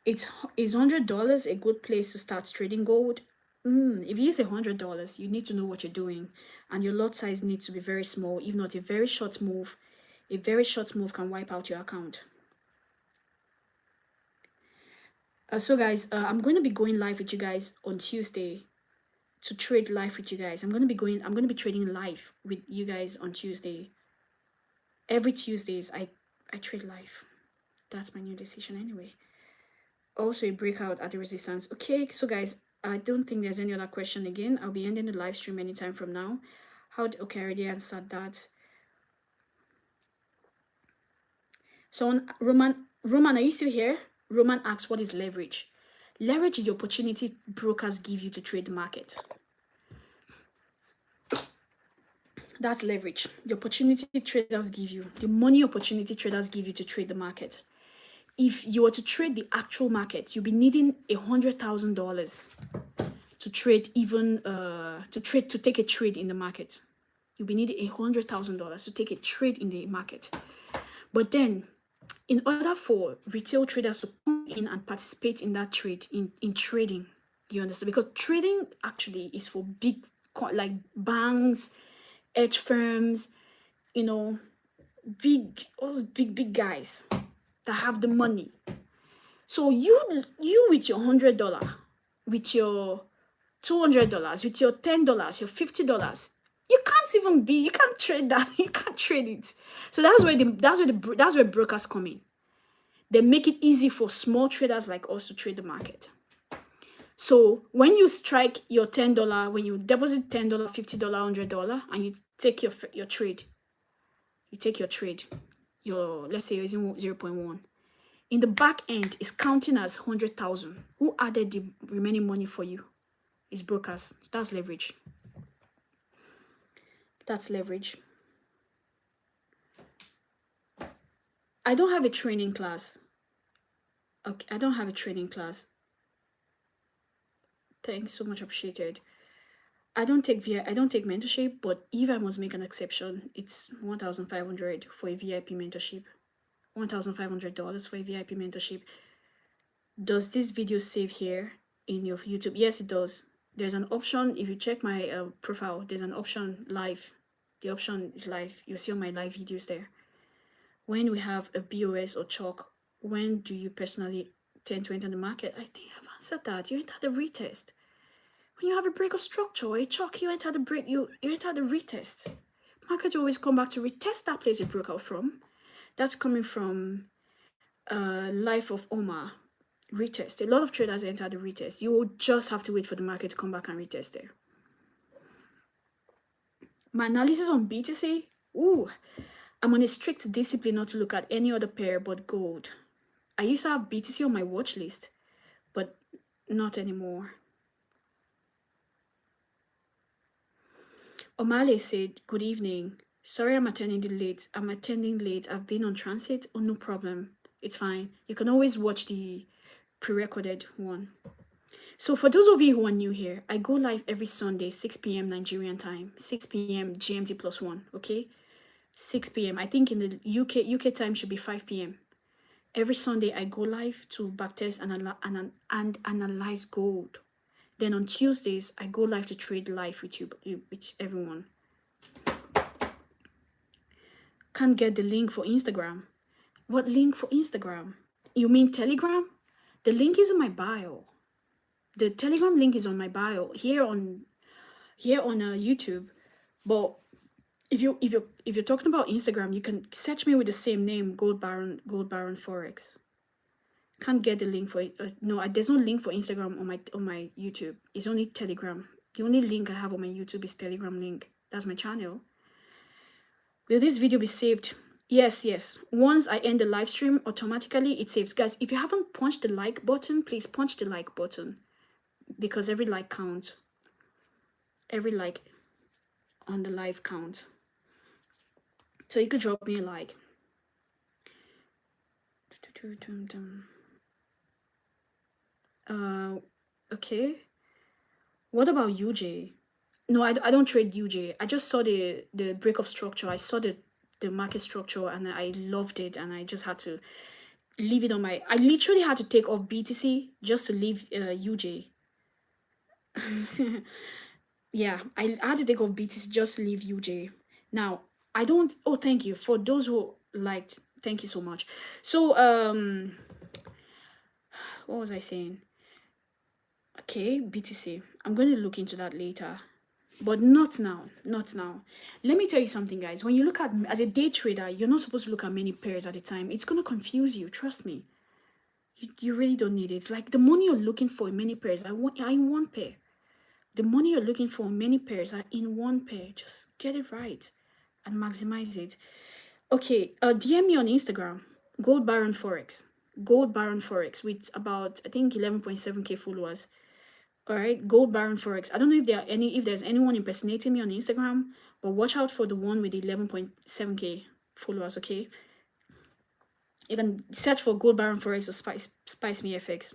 Is $100 a good place to start trading gold? If you use $100, you need to know what you're doing, and your lot size needs to be very small. If not, a very short move can wipe out your account. So guys, I'm going to be going live with you guys on Tuesday to trade live with you guys. I'm going to be trading live with you guys on Tuesday. Every Tuesdays, I trade live. That's my new decision anyway. Also a breakout at the resistance. Okay, so guys, I don't think there's any other question again. I'll be ending the live stream anytime from now. Okay, I already answered that. So Roman, are you still here? Roman asks, what is leverage? Leverage is the opportunity brokers give you to trade the market. That's leverage. The opportunity traders give you, the money opportunity traders give you to trade the market. If you were to trade the actual market, you'll be needing $100,000 to trade to take a trade in the market. You'll be needing $100,000 to take a trade in the market. But then, in order for retail traders to come in and participate in that trade, in trading, you understand? Because trading actually is for big, like banks, hedge firms, those big guys that have the money. So you with your $100, with your $200, with your $10, your $50, you can't trade that. You can't trade it. So that's where brokers come in. They make it easy for small traders like us to trade the market. So when you strike your $10, when you deposit $10, $50, $100, and you take your trade, let's say you're using 0.1. In the back end, it's counting as 100,000. Who added the remaining money for you? It's brokers. That's leverage. That's leverage. I don't have a training class. Okay, I don't have a training class. Thanks so much, appreciated. I don't take mentorship, but if I must make an exception, it's $1,500 for a VIP mentorship. $1,500 for a VIP mentorship. Does this video save here in your YouTube? Yes, it does. There's an option. If you check my profile, there's an option live. The option is live. You'll see all my live videos there. When we have a BOS or chalk, when do you personally tend to enter the market? I think I've answered that. You enter the retest. When you have a break of structure or a chalk, you enter the break. You enter the retest. Market always come back to retest that place you broke out from. That's coming from Life of Omar. Retest. A lot of traders enter the retest. You will just have to wait for the market to come back and retest there. My analysis on BTC. I'm on a strict discipline not to look at any other pair but gold. I used to have BTC on my watch list, but not anymore. Omale said, good evening. Sorry I'm attending late. I've been on transit. Oh, no problem. It's fine. You can always watch the pre-recorded one. So for those of you who are new here, I go live every Sunday, 6 p.m. Nigerian time, 6 p.m. GMT +1, okay? 6 p.m. I think in the UK time should be 5 p.m. Every Sunday, I go live to backtest and analyze gold. Then on Tuesdays, I go live to trade live with you, with everyone. Can't get the link for Instagram. What link for Instagram? You mean Telegram? The link is in my bio. The Telegram link is on my bio here on YouTube. But if you're talking about Instagram, you can search me with the same name, Gold Baron Forex. Can't get the link for it. No, there's no link for Instagram on my YouTube. It's only Telegram. The only link I have on my YouTube is Telegram link. That's my channel. Will this video be saved? Yes. Once I end the live stream, automatically it saves. Guys, if you haven't punched the like button, please punch the like button, because every like counts. Every like on the live count. So you could drop me a like. Okay. What about UJ? No, I don't trade UJ. I just saw the break of structure. I saw the market structure and I loved it, and I just had to leave it on my. I literally had to take off BTC just to leave UJ. Yeah, I had to take off BTC just to leave UJ. Now I don't. Oh, thank you for those who liked. Thank you so much. So what was I saying? Okay, BTC. I'm going to look into that later. But not now, not now. Let me tell you something, guys. When you look at, as a day trader, you're not supposed to look at many pairs at a time. It's going to confuse you, trust me. You really don't need it. It's like the money you're looking for in many pairs are in one pair. The money you're looking for in many pairs are in one pair. Just get it right and maximize it. Okay, DM me on Instagram, Gold Baron Forex. Gold Baron Forex with about, I think, 11.7K followers. All right, Gold Baron Forex. I don't know if there's anyone impersonating me on Instagram, but watch out for the one with 11.7K followers. Okay, you can search for Gold Baron Forex or Spice Me FX.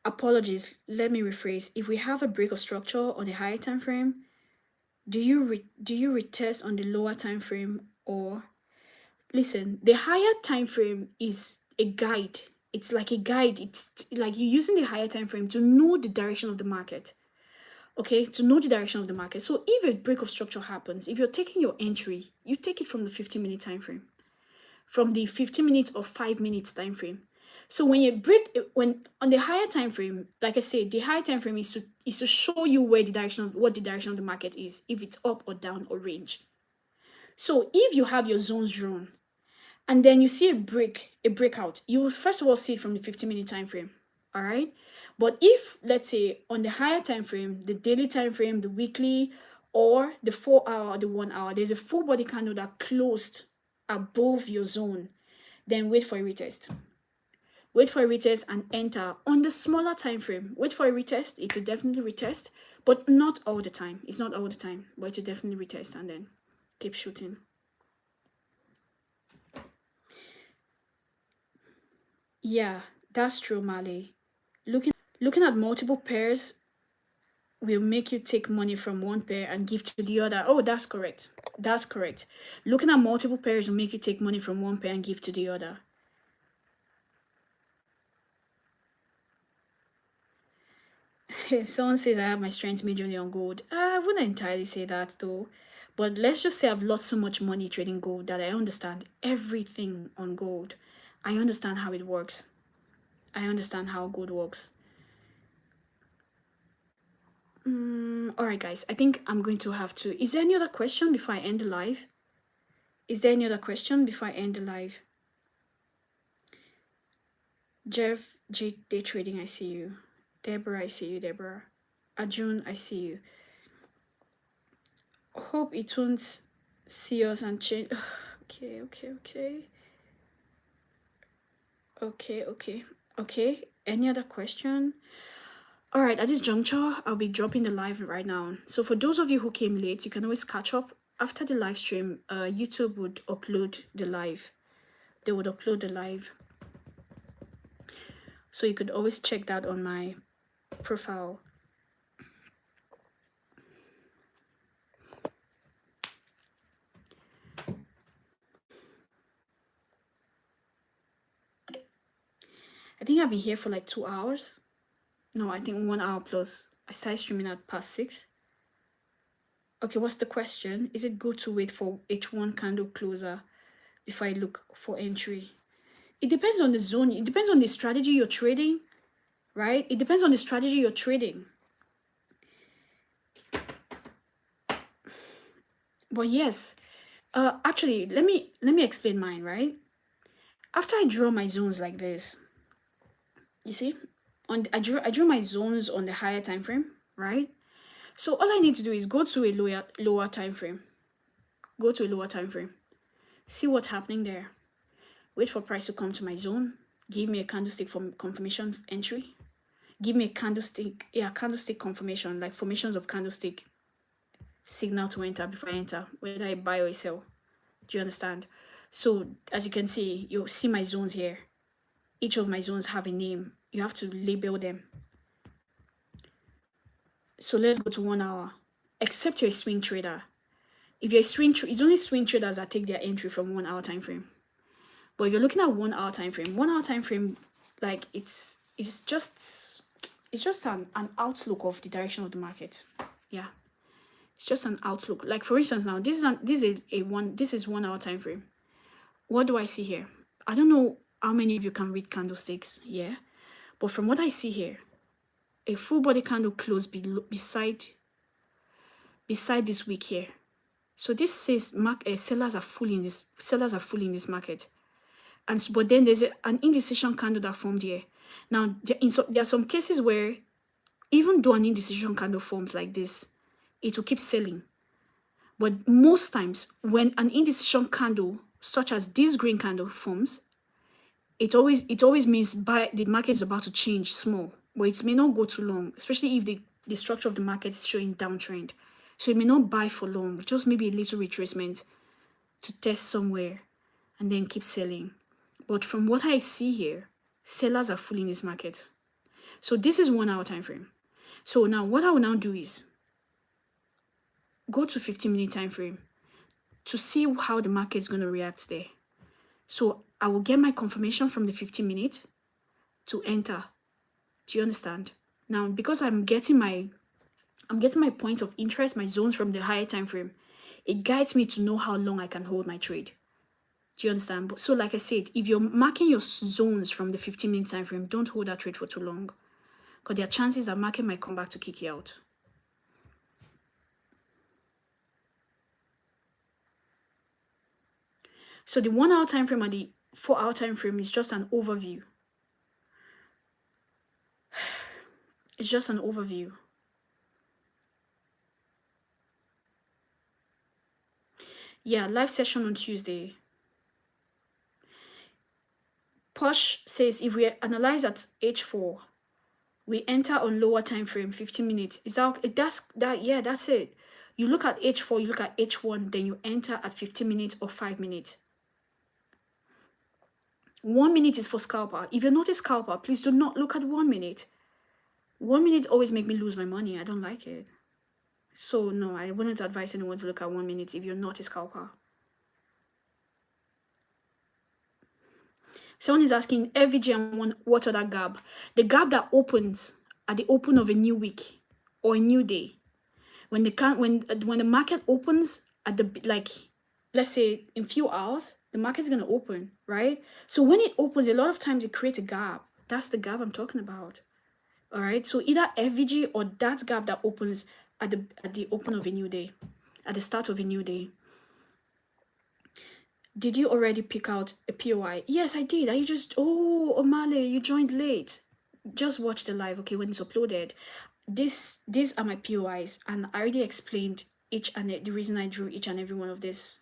Apologies. Let me rephrase. If we have a break of structure on a higher time frame, do you retest on the lower time frame? Or listen, the higher time frame is a guide. It's like a guide. It's like you're using the higher time frame to know the direction of the market. Okay, to know the direction of the market. So if a break of structure happens, if you're taking your entry, you take it from the 15-minute time frame, from the 15 minutes or 5 minutes time frame. So when you break, when on the higher time frame, like I said, the higher time frame is to show you where the direction of what the direction of the market is, if it's up or down or range. So if you have your zones drawn, and then you see a breakout, you will first of all see it from the 15-minute time frame. All right. But if, let's say, on the higher time frame, the daily time frame, the weekly, or the 4 hour or the 1 hour, there's a full body candle that closed above your zone, then wait for a retest. Wait for a retest and enter on the smaller time frame. Wait for a retest. It will definitely retest, but not all the time. It's not all the time, but it will definitely retest and then keep shooting. Yeah, that's true, Mali. Looking at multiple pairs will make you take money from one pair and give to the other. Oh, that's correct. That's correct. Looking at multiple pairs will make you take money from one pair and give to the other. Someone says I have my strength majorly on gold. I wouldn't entirely say that though. But let's just say I've lost so much money trading gold that I understand everything on gold. I understand how it works. I understand how gold works. All right, guys. I think I'm going to have to. Is there any other question before I end the live? Is there any other question before I end the live? Jeff J Day Trading, I see you. Deborah, I see you, Deborah. Arjun, I see you. Hope it won't see us and change. Okay. Okay. Any other question? All right, at this juncture, I'll be dropping the live right now. So for those of you who came late, you can always catch up after the live stream. YouTube would upload the live. They would upload the live. So you could always check that on my profile. I think I've been here for like 2 hours. No, I think 1 hour plus. I started streaming at past 6. Okay, what's the question? Is it good to wait for H1 candle closer before I look for entry? It depends on the zone. It depends on the strategy you're trading, right? It depends on the strategy you're trading. But yes, actually, let me explain mine, right? After I draw my zones like this, you see, I drew my zones on the higher time frame, right? So all I need to do is go to a lower time frame. Go to a lower time frame. See what's happening there. Wait for price to come to my zone. Give me a candlestick from confirmation entry. Give me a candlestick confirmation, like formations of candlestick. signal to enter before I enter, whether I buy or sell. Do you understand? So as you can see, you'll see my zones here. Each of my zones have a name. You have to label them. So let's go to 1 hour. Except you're a swing trader. If you're a swing trader, it's only swing traders that take their entry from 1 hour time frame. But if you're looking at 1 hour time frame, 1 hour time frame, like it's just an outlook of the direction of the market. Yeah, it's just an outlook. Like for instance, now this is 1 hour time frame. What do I see here? I don't know how many of you can read candlesticks, yeah, but from what I see here, a full body candle closed beside this wick here. So this says sellers are full in this market. But then there's an indecision candle that formed here. Now, there are some cases where even though an indecision candle forms like this, it will keep selling. But most times, when an indecision candle, such as this green candle, forms, it always means the market is about to change small, but it may not go too long, especially if the structure of the market is showing downtrend. So it may not buy for long, just maybe a little retracement to test somewhere and then keep selling. But from what I see here, sellers are full in this market. So this is 1 hour time frame. So now what I will now do is go to 15-minute time frame to see how the market is going to react there. So I will get my confirmation from the 15 minutes to enter. Do you understand? Now, because I'm getting my point of interest, my zones from the higher time frame, it guides me to know how long I can hold my trade. Do you understand? So like I said, if you're marking your zones from the 15-minute time frame, don't hold that trade for too long, because there are chances that market might come back to kick you out. So the 1 hour time frame and the 4 hour time frame is just an overview. It's just an overview. Yeah, live session on Tuesday. Posh says if we analyze at H4, we enter on lower time frame, 15 minutes. Yeah, that's it. You look at H4, you look at H1, then you enter at 15 minutes or 5 minutes. 1 minute is for scalper. If you're not a scalper, please do not look at 1 minute. 1 minute always make me lose my money. I don't like it. So no, I wouldn't advise anyone to look at 1 minute if you're not a scalper. Someone is asking FVG and what other gap? The gap that opens at the open of a new week or a new day. When the market opens at let's say in few hours, the market is going to open, right? So when it opens, a lot of times it creates a gap. That's the gap I'm talking about. All right. So either FVG or that gap that opens at the open of a new day, at the start of a new day. Did you already pick out a POI? Yes, I did. Omale, you joined late. Just watch the live, okay, when it's uploaded. These are my POIs, and I already explained the reason I drew each and every one of these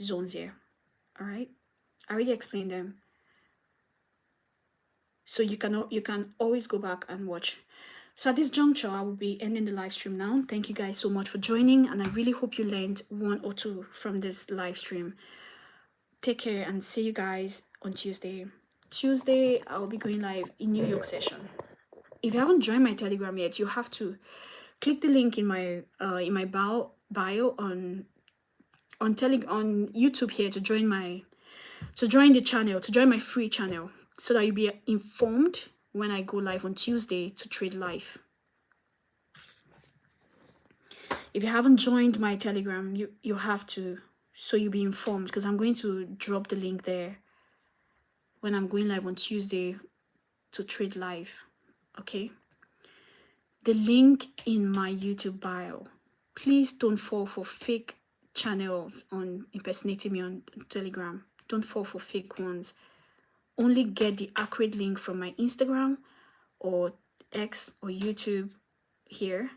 zones here. All right, I already explained them. So you can always go back and watch. So at this juncture, I will be ending the live stream now. Thank you guys so much for joining, and I really hope you learned 1 or 2 from this live stream. Take care and see you guys on Tuesday. Tuesday, I'll be going live in New York session. If you haven't joined my Telegram yet, you have to click the link in my bio on YouTube here to join the channel, to join my free channel, so that you'll be informed when I go live on Tuesday to trade live. If you haven't joined my Telegram, you have to, so you'll be informed, because I'm going to drop the link there when I'm going live on Tuesday to trade live. Okay, the link in my YouTube bio. Please don't fall for fake channels on impersonating me on Telegram. Don't fall for fake ones. Only get the accurate link from my Instagram or X or YouTube here.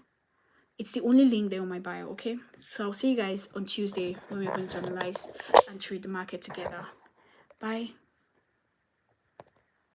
It's the only link there on my bio, okay? So I'll see you guys on Tuesday when we're going to analyze and trade the market together. Bye.